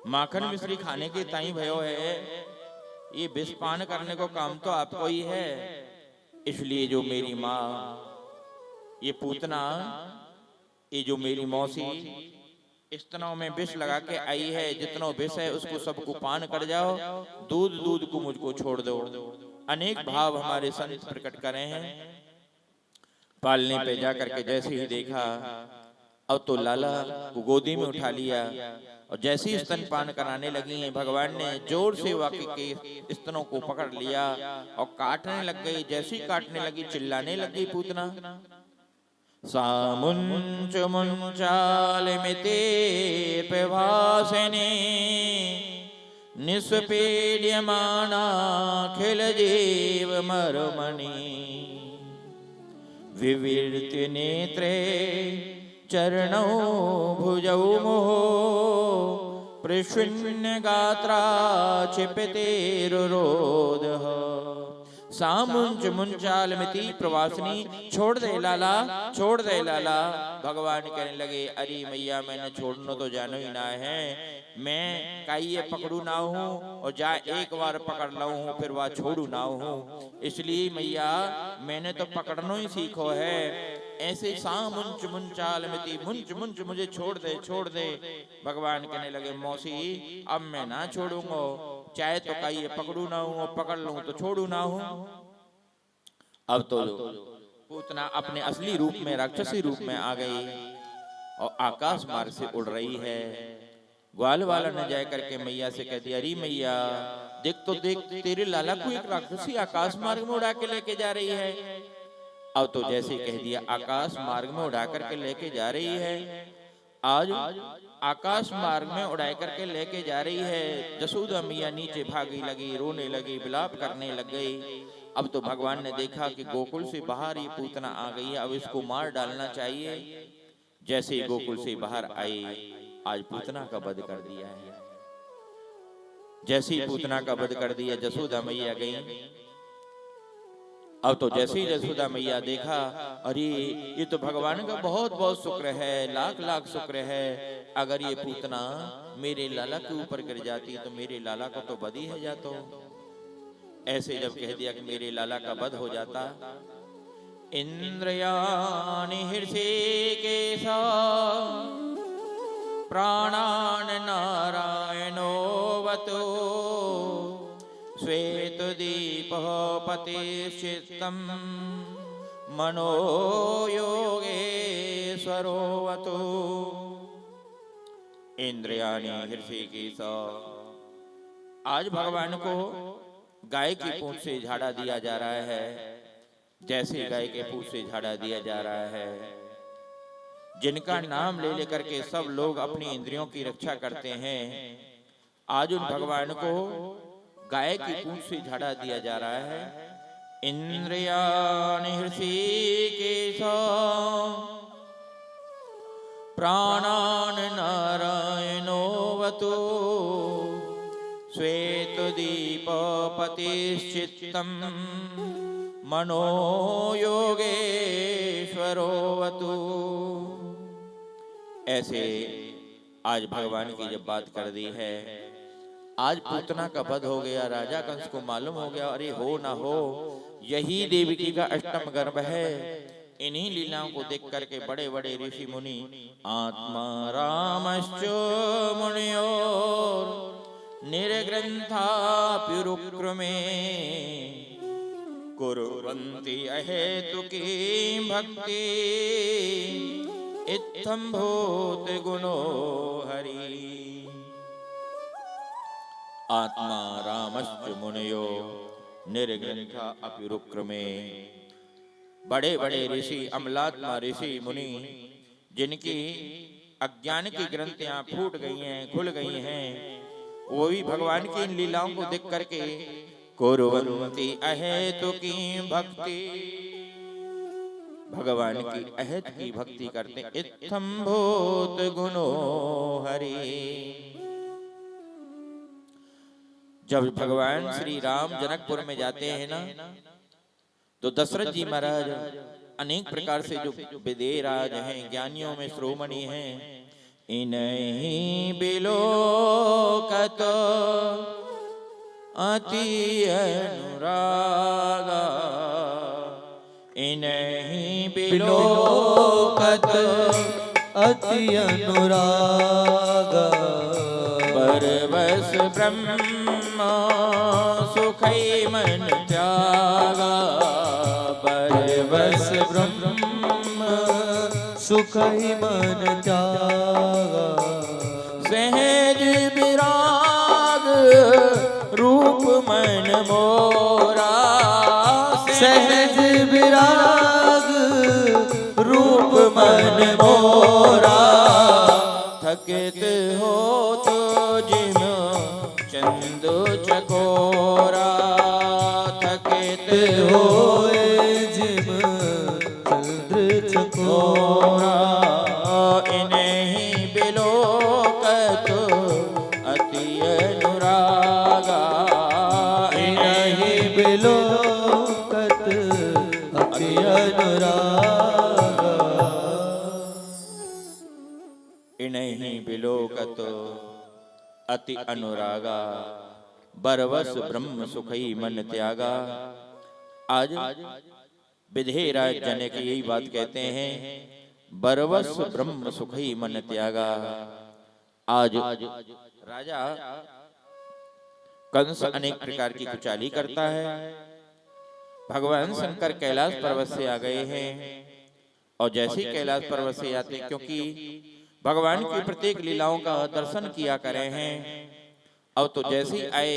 माखन मिश्री खाने के ताई भयो है, ये विष पान करने को काम तो आपको ही है। इसलिए जो मेरी माँ, ये पूतना, ये जो मेरी मौसी स्तनों में विष लगा के आई है, जितना विष है उसको सबको पान कर जाओ, दूध दूध को मुझको छोड़ दो। अनेक भाव हमारे संत प्रकट करे हैं। पालने पे जा करके जैसे ही देखा, अब तो लाला को गोदी में उठा लिया, और जैसे ही स्तनपान कराने लगी हैं, भगवान ने जोर से वाकई के स्तनों को पकड़ लिया और काटने लग गई। जैसे ही काटने लगी चिल्लाने लग गई पूतना, सामुंच मुंचालमिते प्रभासिने निष्पीड्यमाना खिल जीव मरुमणि विविर्त्य नेत्रे चरणौ भुजौ मोहो प्रशून्य गात्रा क्षिपते रुरोदः। सामुंच मुंचालमिति प्रवासिनी, छोड़ दे लाला, छोड़ दे लाला। भगवान कहने लगे, अरे मैया मैंने छोड़ना तो जानो ही ना है, मैं काइये पकड़ू ना हूँ और जा एक बार पकड़ लाऊं फिर वह छोड़ू ना हूँ, इसलिए मैया मैंने तो पकड़ना ही सीखो है। ऐसे सामुंच मुंचालमिति, मुंच मुंच मुझे छोड़ दे, छोड़ दे। भगवान कहने लगे, मौसी अब मैं ना छोड़ूंगा, चाहे तो काइये पकड़ू ना हूँ, पकड़ लूं तो छोड़ू ना हूँ। अब तो पूतना अपने असली रूप में, राक्षसी रूप में आ गई और आकाश मार्ग से उड़ रही है। ग्वाल वाला ने जाए करके मैया से कह दिया, अरे मैया देख तो देख, तेरे लाला को एक राक्षसी आकाश मार्ग में उड़ा के लेके जा रही है। अब तो जैसे कह दिया आकाश मार्ग में उड़ा करके लेके जा रही है, आज आकाश मार्ग में उड़ा करके लेके जा रही है। जसोदा मैया नीचे भागी लगी, रोने लगी, विलाप करने लग गई। अब तो भगवान ने देखा कि गोकुल से बाहर ये पूतना आ गई है, अब इसको मार डालना चाहिए। जैसे ही गोकुल से बाहर आई, आज पूतना का वध कर दिया है। जैसे ही पूतना का वध कर दिया, जसोदा मैया गई। अब तो जैसे ही जसोदा मैया देखा, अरे ये तो भगवान का बहुत बहुत शुक्र है, लाख लाख शुक्र है, अगर ये पूतना मेरे लाला के ऊपर गिर जाती तो मेरे लाला को तो वध ही है जातो। ऐसे जब कह दिया कि मेरे लाला का वध हो जाता, इंद्रयानि हृषिकेशा प्राणान नारायणो वतो श्वेत दीपः पतिश्चित्तं मनो योगेश्वरो वतो। इंद्रियाणि हृषिकेश, आज भगवान को गाय की पूंछ से झाड़ा दिया जा रहा है। जैसे गाय के पूंछ से झाड़ा दिया जा रहा है, जिनका नाम ले लेकर के सब लोग अपनी इंद्रियों की रक्षा करते हैं, आज उन भगवान को गाय की पूंछ से झाड़ा दिया जा रहा है। इंद्रियाणि हृषिकेश प्राणान नारायणो वतो श्वेत दीप पतिश्चित्तं मनो योगेश्वरो वतु। ऐसे आज भगवान की जब बात कर दी है, आज पूतना का वध हो गया, राजा कंस को मालूम हो गया, अरे हो ना हो यही देवकी का अष्टम गर्भ है। इन्हीं लीलाओं को देख करके बड़े बड़े ऋषि मुनि आत्मा रामश्च मुनियोर निर्ग्रंथाप्युरुक्रमे कुर्वन्ति अहेतुकी भक्ति इत्थं भूत गुणो हरि। आत्मा रामश्च मुनयो निर्ग्रंथा अप्युरुक्रमे, बड़े बड़े ऋषि, अमलात्मा ऋषि मुनि, जिनकी अज्ञान की ग्रंथियां फूट गई हैं, खुल गई हैं, वो भी भगवान की इन लीलाओं को देख करके कुर्वन्ति अहेतुकी भक्ति, भगवान की अहेत की भक्ति करते। इत्थं भूत गुणो हरि। जब भगवान श्री राम जनकपुर में जाते हैं ना, तो दशरथ जी महाराज अनेक प्रकार से जो विदेराज हैं, ज्ञानियों में श्रोमणी हैं, इन्हीं बिलोकत अति अनुरागा, इन्हीं बिलोकत अति अनुरागा, परवश ब्रह्म सुखै मन त्यागा, परवश ब्रह्म सुखै मन त्यागा, सह मोरा, सहज विराग रूप मन मोरा, थकित हो तो जिम चंदो चकोरा, थकित हो जिम चंद्र चकोरा, इन्हीं बिलोकत अति अनुरागा, इन्हीं बिलोकत अति अनुरागा, इन्हीं बिलोकत अति अनुरागा, बरवस ब्रह्म सुखई मन त्यागा। आज विधेयराज जनक यही बात कहते हैं, बरवस ब्रह्म सुखई मन त्यागा। आज राजा कंस अनेक प्रकार की कुचाली करता है। भगवान शंकर कैलाश पर्वत से आ गए हैं, और जैसे ही कैलाश पर्वत से आते, क्योंकि भगवान की प्रत्येक लीलाओं का दर्शन किया करे हैं, अब तो जैसे ही आए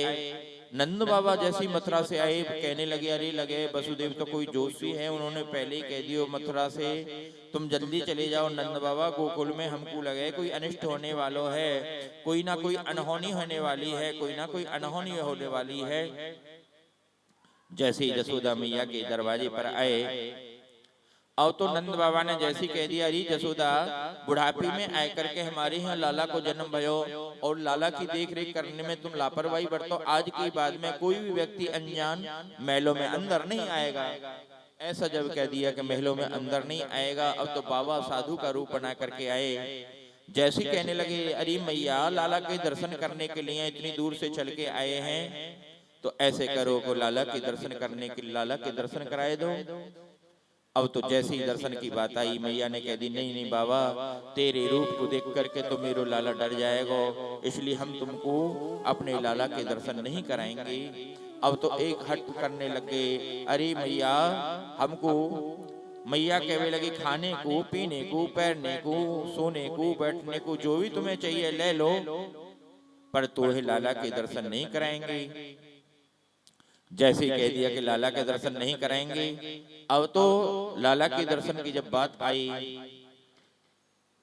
नंद बाबा जैसी मथुरा से आए, कहने लगे अरे लगे वसुदेव तो कोई जोशी है, उन्होंने पहले ही कह दियो मथुरा से तुम जल्दी चले जाओ नंद बाबा, गोकुल में हमको लगे कोई अनिष्ट होने वालो है, कोई ना कोई अनहोनी होने वाली है, कोई ना कोई अनहोनी होने वाली है। जैसे ही जसोदा मैया के दरवाजे पर आए, अब तो नंद बाबा ने जैसी कह दिया, अरे जसोदा बुढ़ापे में आए करके हमारे यहाँ लाला को जन्म भयो, और लाला की देख रेख करने में तुम लापरवाही बरतो, आज के बाद में कोई भी व्यक्ति अनजान महलों में अंदर नहीं आएगा। ऐसा जब कह दिया कि महलों में अंदर नहीं आएगा, अब तो बाबा साधु का रूप बना करके आए। जैसे कहने लगे अरे मैया लाला के दर्शन करने के लिए इतनी दूर से चल के आए हैं, तो ऐसे करो को लाला के दर्शन करने के लाला के दर्शन कराए दो। अब तो जैसे ही दर्शन की बात आई, मैया ने कह दी नहीं नहीं बाबा, तेरे रूप को देख करके तो मेरो लाला डर जाएगा, इसलिए हम तुमको अपने लाला के दर्शन नहीं कराएंगे। अब तो एक हट करने लगे, अरे मैया हमको, मैया कहने लगी खाने को, पीने को, पैरने को, सोने को, बैठने को, जो भी तुम्हें चाहिए ले लो, पर तुम्हें लाला के दर्शन नहीं कराएंगे। जैसे ही कह दिया कि लाला के दर्शन नहीं कराएंगे, अब तो लाला के दर्शन की जब बात आई,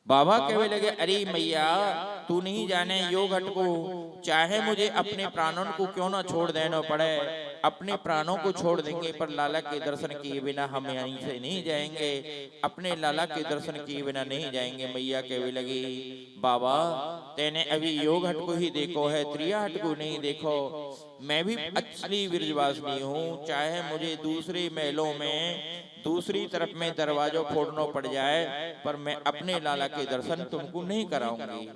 बाबा कहने लगे अरे मैया तू नहीं जाने योग हट को, चाहे मुझे अपने प्राणों को क्यों ना छोड़ देना पड़े, अपने प्राणों को छोड़ देंगे, पर लाला के दर्शन किए बिना हम यहीं से नहीं जाएंगे, अपने लाला के दर्शन किए बिना नहीं जाएंगे। मैया कहने लगी बाबा तेने अभी योग हट को ही देखो है, त्रिया हट को नहीं देखो, मैं भी असली ब्रजवासिनी हूँ, चाहे मुझे दूसरे महलों में दूसरी तरफ में दरवाजों फोड़ना पड़ जाए, पर मैं अपने लाला के दर्शन तुमको नहीं कराऊंगी।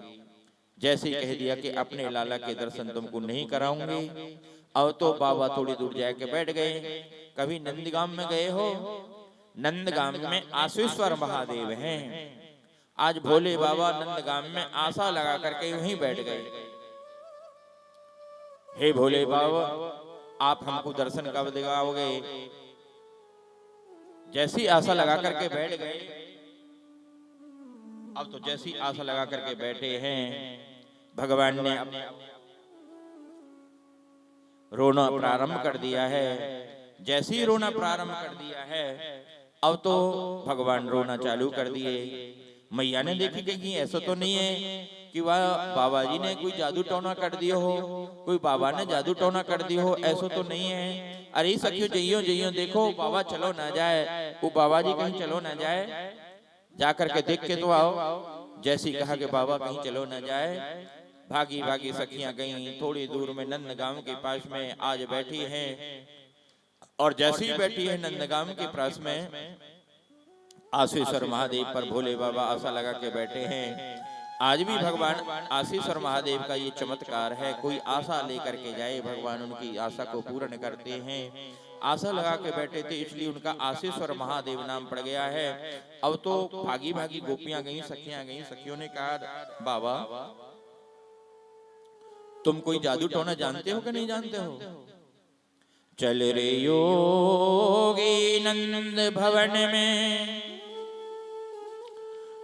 जैसे कह दिया कि अपने लाला के दर्शन तुमको नहीं कराऊंगी, अब तो बाबा थोड़ी दूर जाके बैठ गए। कभी नंदगाम में गए हो? नंदगाम में आशेश्वर महादेव हैं। आज भोले बाबा नंदगाम में आशा लगा करके वहीं बैठ गए, हे भोले बाबा आप हमको दर्शन कब दिखाओगे? जैसी आशा लगा करके बैठ गए, अब तो जैसी आशा लगा करके बैठे हैं, भगवान ने रोना प्रारंभ कर दिया है। जैसे ही रोना प्रारंभ कर दिया है, अब तो भगवान रोना चालू कर दिए। मैया ने देखी कि ऐसा तो नहीं है कि वह बाबा जी ने कोई जादू टोना कर दिया हो, कोई बाबा ने जादू टोना कर दिया हो, ऐसा तो नहीं है। अरे सखियो जइयो जइयो देखो बाबा चलो ना जाए, वो बाबा जी कहीं चलो ना जाए, जा करके देख के तो आओ। जैसी कहा कि बाबा कहीं चलो ना जाए, भागी भागी सखियां गईं। थोड़ी दूर में नंदगांव के पास में आज बैठी हैं, और जैसी ही बैठी है नंदगांव के पास में आशेश्वर महादेव पर भोले बाबा आशा लगा के बैठे हैं। आज भी भगवान आशेश्वर महादेव का ये चमत्कार है, कोई आशा लेकर के जाए भगवान उनकी आशा को पूर्ण करते हैं। आशा लगा के बैठे थे इसलिए उनका आशेश्वर महादेव नाम पड़ गया है। अब तो भागी भागी गोपियां गईं, सखियां गईं। सखियों ने कहा बाबा तुम कोई जादू टोना जानते हो कि नहीं जानते हो? चल रे योगी नंद भवन में,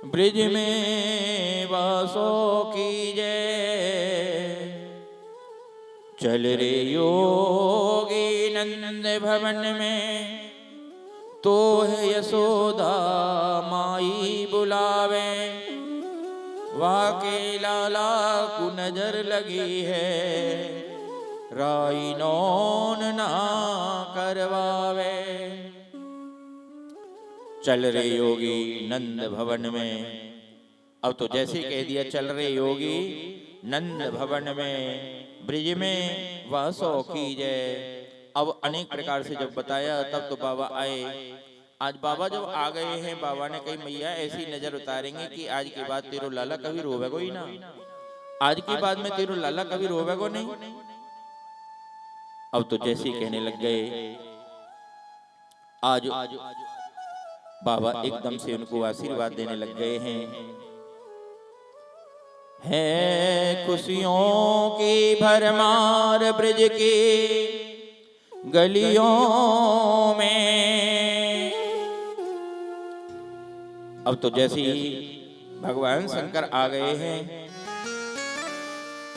ब्रिज में वासो कीजे, चल रे योगी नंद भवन में, तो है यशोदा माई बुलावे। वाके लाला को नजर लगी है, राई नौन ना करवावे। चल रे योगी नंद भवन में, अब तो जैसे कह दिया चल रे योगी नंद भवन में, ब्रिज में वासो कीजय। अब अनेक प्रकार से जब बताया तब तो बाबा आए। आज बाबा जब आ गए हैं, बाबा ने कही मैया ऐसी नजर उतारेंगे कि आज के बाद तेरो लाला कभी रोवेगो ही ना, आज के बाद में तेरो लाला कभी रोवेगो नहीं। अब तो जैसे कहने लग गए, आज बाबा एकदम से उनको आशीर्वाद देने लग गए हैं। है खुशियों की भरमार ब्रिज की गलियों में। अब तो जैसे ही भगवान शंकर आ गए हैं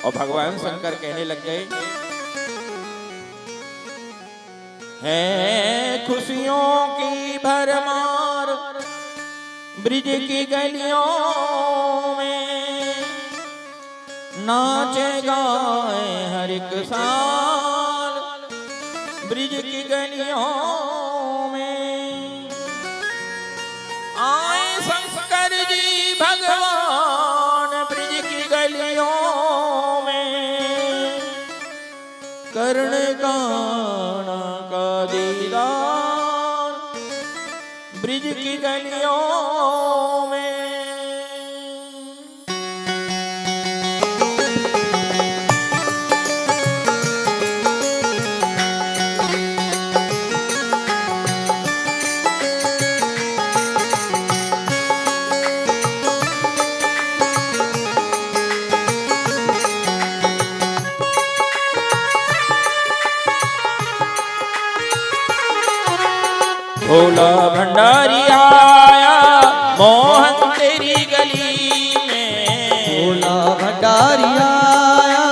और भगवान शंकर कहने लग गए, है खुशियों की भरमार ब्रिज की गलियों में, नाचे गाए हर एक साल ब्रिज की गलियों में। आए शंकर जी भगवान ब्रिज की गलियों में, कर्ण काना का दीदार ब्रिज की गलियों में। भोला भंडारी आया मोहन तेरी गली में, भोला भंडारी आया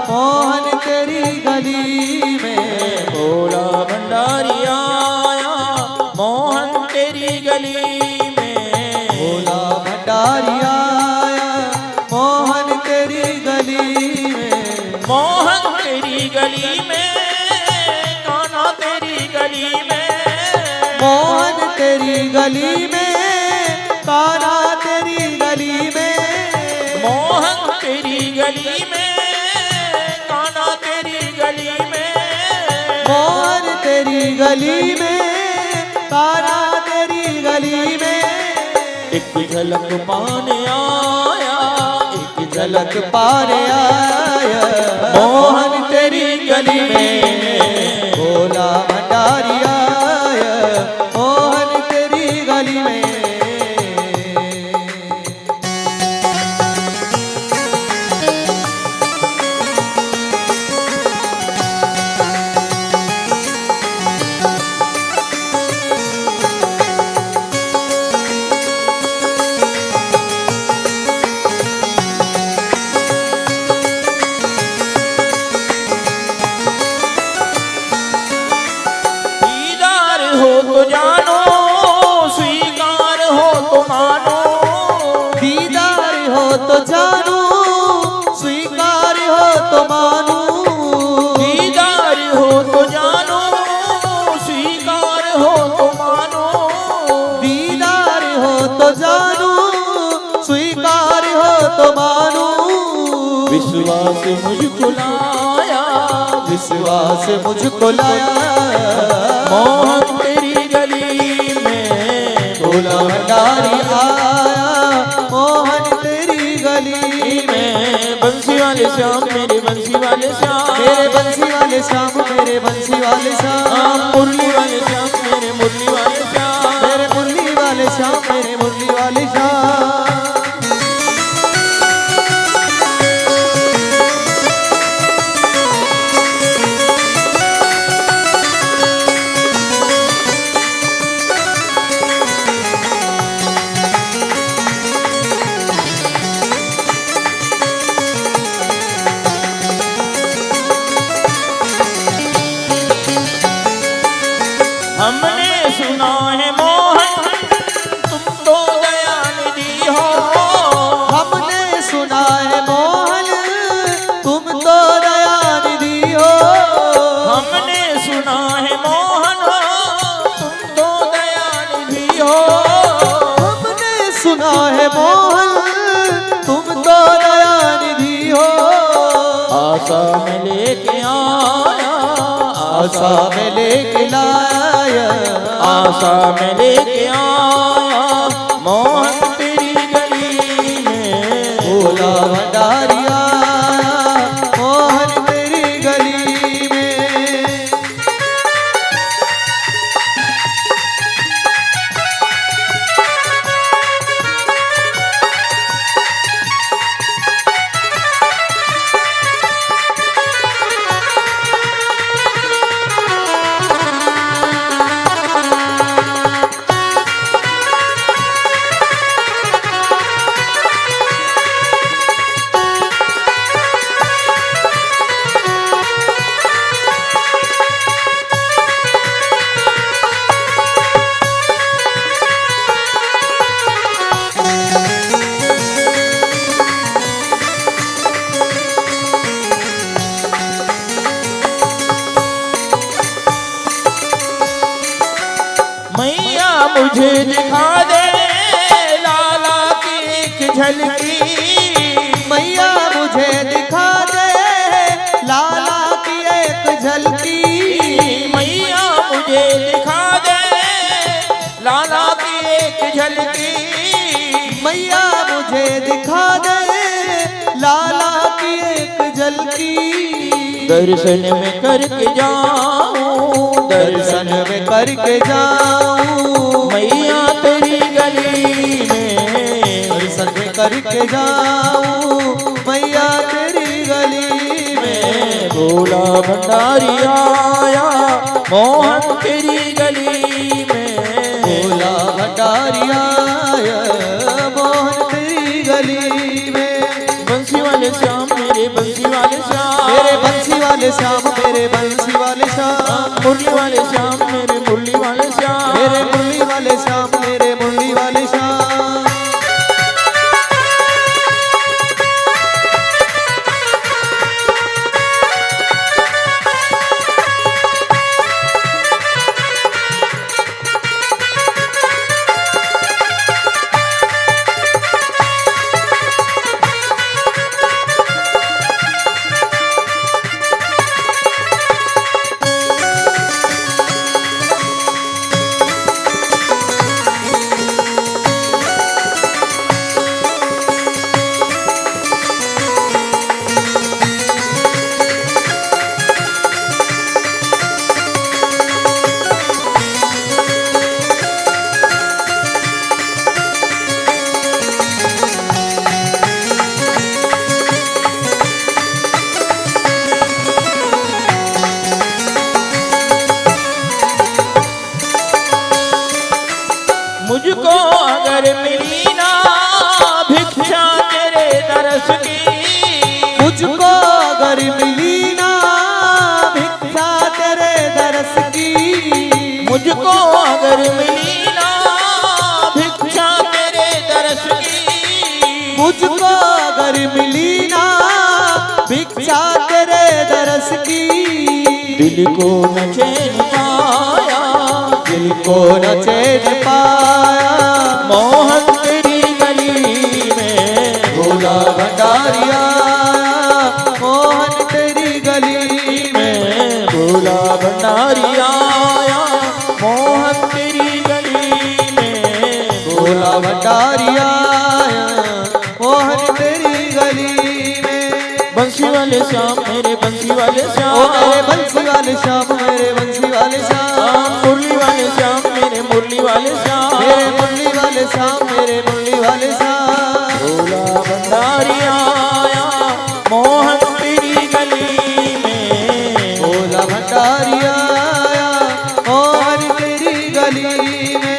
मोहन तेरी गली में, भोला भंडारी आया मोहन तेरी गली में, भोला भंडारी आया मोहन तेरी गली में, मोहन तेरी गली में, कान्हा तेरी गली में, मोहन तेरी गली में, कान्हा तेरी गली में, मोहन तेरी गली में, कान्हा तेरी गली में, मोहन तेरी गली में, कान्हा तेरी गली में। एक झलक पाने आया, एक झलक पाने आया मोहन तेरी गली में, भोला भंडारी आया मोहन तेरी गली में। तो जानो स्वीकार हो तो मानो, दीदार हो तो जानो स्वीकार हो तो मानो, दीदार हो तो जानो स्वीकार हो तो मानो, दीदार हो तो जानो स्वीकार हो तो मानो। विश्वास मुझको लाया, विश्वास मुझको लाया मोहन तेरी गली में, भोला भंडारी आया मोहन तेरी गली में। बंसी वाले श्याम मेरे बंसी वाले श्याम, मेरे बंसी वाले श्याम मेरे बंसी वाले श्याम, मुरली वाले श्याम मेरे मुरली वाले श्याम, मेरे मुरली वाले श्याम मेरे मुरली वाले श्याम। आशा में लेके लाया, आशा में लेके आया मोहन तेरी गली में। भोला भंडारी आया मोहन तेरी गली में। मैया मुझे दिखा दे लाला की एक झलकी, मैया मुझे दिखा दे लाला की एक झलकी। मैया मुझे दिखा दे लाला की एक झलकी। मैया मुझे दिखा दे लाला की एक झलकी। दर्शन में करके जाऊं, दर्शन में करके जाऊं मैया तेरी गली में। दर्शन में करके जाऊं मैया तेरी गली में। भोला भंडारी आया मोहन तेरी गली में। भोला भंडारी आया मोहन तेरी गली में। बंसी वाले श्याम मेरे बंसी वाले श्याम, मेरे बंसी वाले श्याम मेरे बंसी वाले श्याम। मुरली वाले श्याम मेरे मुरली वाले श्याम, मेरे मुरली वाले श्याम मेरे मुरली वाले श्याम। मुझको अगर मिली ना भिक्षा तेरे दरस की, मुझको अगर मिली ना भिक्षा तेरे दरस की। मुझको अगर मिली ना भिक्षा तेरे दरस की। मुझको अगर मिली ना भिक्षा तेरे दरस की। दिल को न चैन पाया, दिल को न चैन पाया मोहन तेरी गली में। भोला भंडारी आया मोहन तेरी गली में। भोला भंडारी आया मोहन तेरी गली में। भोला भंडारी आया मोहन तेरी गली में। बंसी वाले श्याम मेरे बंसी वाले ओ श्याम, मेरे बंसी वाले श्याम मेरे बंसी वाले श्याम। मुरली वाले श्याम मेरे मुरली वाले श्याम, मेरे मुरली वाले श्याम मेरे मुरली वाले श्याम। भोला भंडारी आया मोहन तेरी गली में। भोला भंडारी आया मोहन तेरी गली में।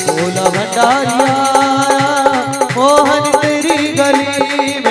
भोला भंडारी आया मोहन तेरी गली में।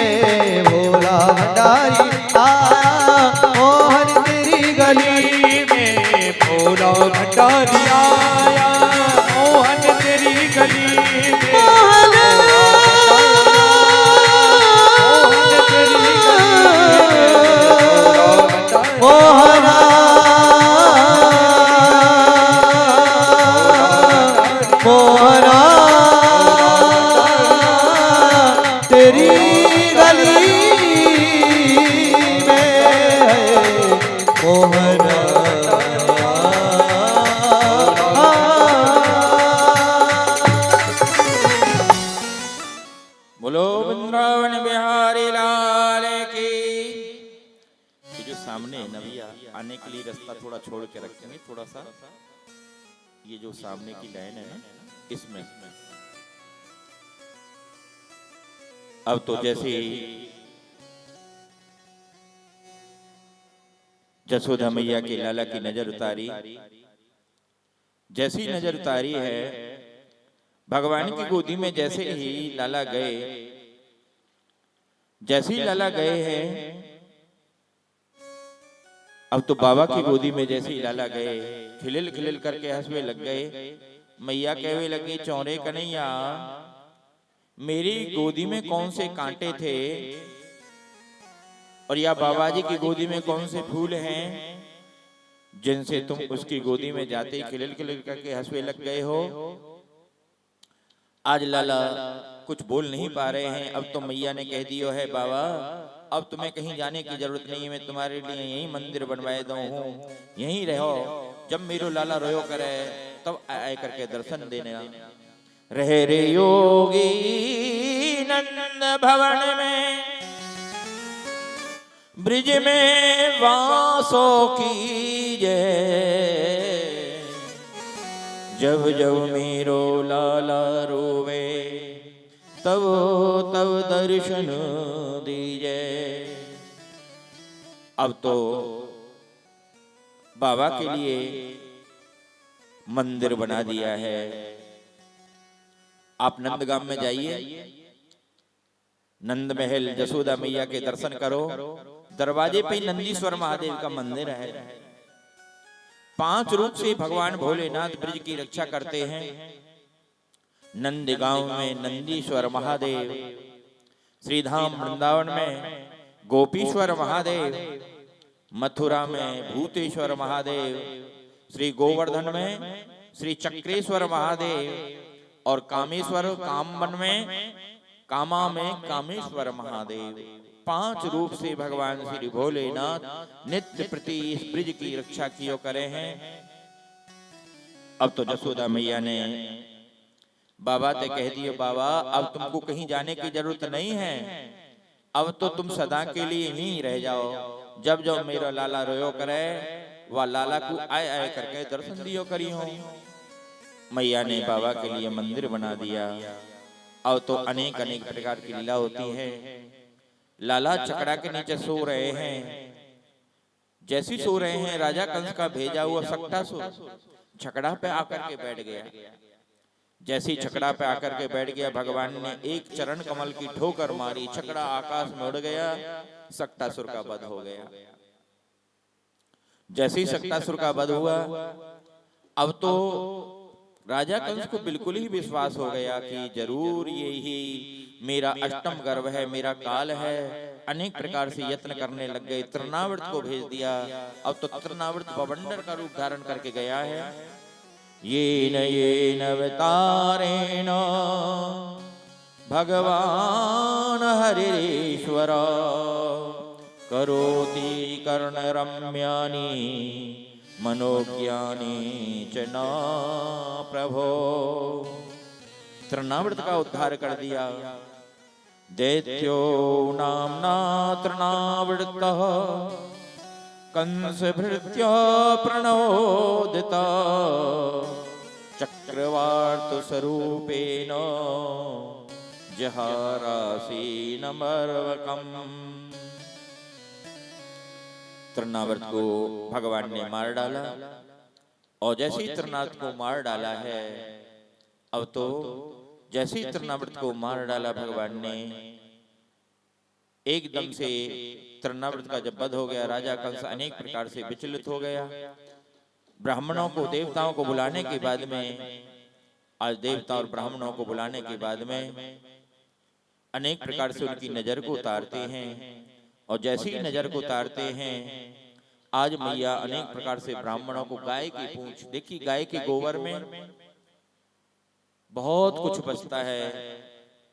जो सामने है ना भैया, आने के लिए रास्ता थोड़ा छोड़ के रखेंगे, थोड़ा सा ये जो सामने की लाइन है ना, इसमें अब तो जैसे जसोदा मैया के लाला की नजर उतारी, जैसी नजर उतारी है भगवान की गोदी में, जैसे ही लाला गए, जैसे ही लाला गए हैं, अब तो बाबा की गोदी में जैसे ही लाला गए, खिलिल खिलिल करके हंसवे लग गए। मैया कहवे लगी, चौरे कन्हैया मेरी गोदी में कौन से कांटे थे और या बाबा जी की गोदी में कौन से फूल हैं जिनसे तुम उसकी गोदी में जाते ही खिलिल खिलिल करके हंसवे लग गए हो। आज लाला कुछ बोल नहीं पा रहे हैं। अब तो मैया ने कह दियो है, बाबा अब तुम्हें कहीं जाने की जरूरत नहीं है, मैं तुम्हारे लिए यही मंदिर बनवाए दो हूँ, यहीं रहो, जब मेरो लाला रोयो करे तब आए करके दर्शन देना। रहे रे योगी नंद भवन में, ब्रिज में वासो कीजे, जब जब मेरो लाला रोवे तब तब दर्शन दीजे। अब तो बाबा के लिए मंदिर बना दिया है। आप नंदगाम में जाइए, नंद महल जसोदा मैया के दर्शन करो, दरवाजे पे नंदीश्वर महादेव का मंदिर है। 5 रूप से भगवान भोलेनाथ ब्रज की रक्षा करते हैं। नंदगांव में नंदीश्वर महादेव, श्रीधाम वृंदावन में गोपीश्वर महादेव, मथुरा में भूतेश्वर महादेव, श्री गोवर्धन में श्री चक्रेश्वर महादेव और कामेश्वर कामवन में कामा में कामेश्वर महादेव। 5 रूप से भगवान श्री भोलेनाथ नित्य प्रति इस ब्रिज की रक्षा कियो करे हैं। अब तो जसोदा मैया ने बाबा ते कह दिए, बाबा अब तुमको कहीं जाने की जरूरत नहीं है, अब तो तुम सदा के लिए यहीं रह जाओ, जब जब मेरा लाला रोयो करे वह लाला को आए आए करके दर्शन दियो करियो। मैया ने बाबा के लिए मंदिर बना दिया। अब तो अनेक अनेक प्रकार की लीला होती है। लाला चकड़ा के नीचे सो रहे हैं, जैसी सो रहे हैं राजा कंस का भेजा हुआ सक्टासुर छकड़ा पे आकर के बैठ गया। जैसी छकड़ा पे आकर के बैठ गया, भगवान ने एक चरण कमल की ठोकर मारी, छकड़ा आकाश में उड़ गया, सक्टासुर का वध हो गया। जैसे ही सक्टासुर का वध हुआ, अब तो राजा कंस को बिल्कुल ही विश्वास हो गया कि जरूर ये ही मेरा अष्टम गर्भ है, मेरा काल है। अनेक प्रकार से यत्न करने लग गए, तृणावर्त को भेज दिया। अब तो तृणावर्त बवंडर का रूप धारण करके गया है। येन अवतारेण भगवान हरिश्वर करोति कर्णरम्यानि मनोज्ञानि च न प्रभो। तृणावर्त का उद्धार कर दिया। दैत्यो नाम्ना तृणावर्तः कंस भृत्या प्रणोदिता चक्रवार्त स्वरूपेण जहारासीनमर्वकम्। तृणावर्त को भगवान ने मार डाला, और जैसे ही तृणावर्त को मार डाला है, अब तो जैसे ही तृणावर्त को मार डाला भगवान ने, एकदम से तृणावर्त का जब वध हो गया, राजा कंस अनेक प्रकार से विचलित हो गया। ब्राह्मणों को देवताओं को बुलाने के बाद में, आज देवता और ब्राह्मणों को बुलाने के बाद में अनेक प्रकार से उनकी नजर को उतारते हैं, और जैसे ही नजर को उतारते हैं, आज मैया अनेक प्रकार से ब्राह्मणों को गाय की पूंछ, देखिए गाय के गोबर में बहुत कुछ बचता है,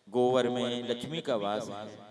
गोबर में लक्ष्मी का वास है।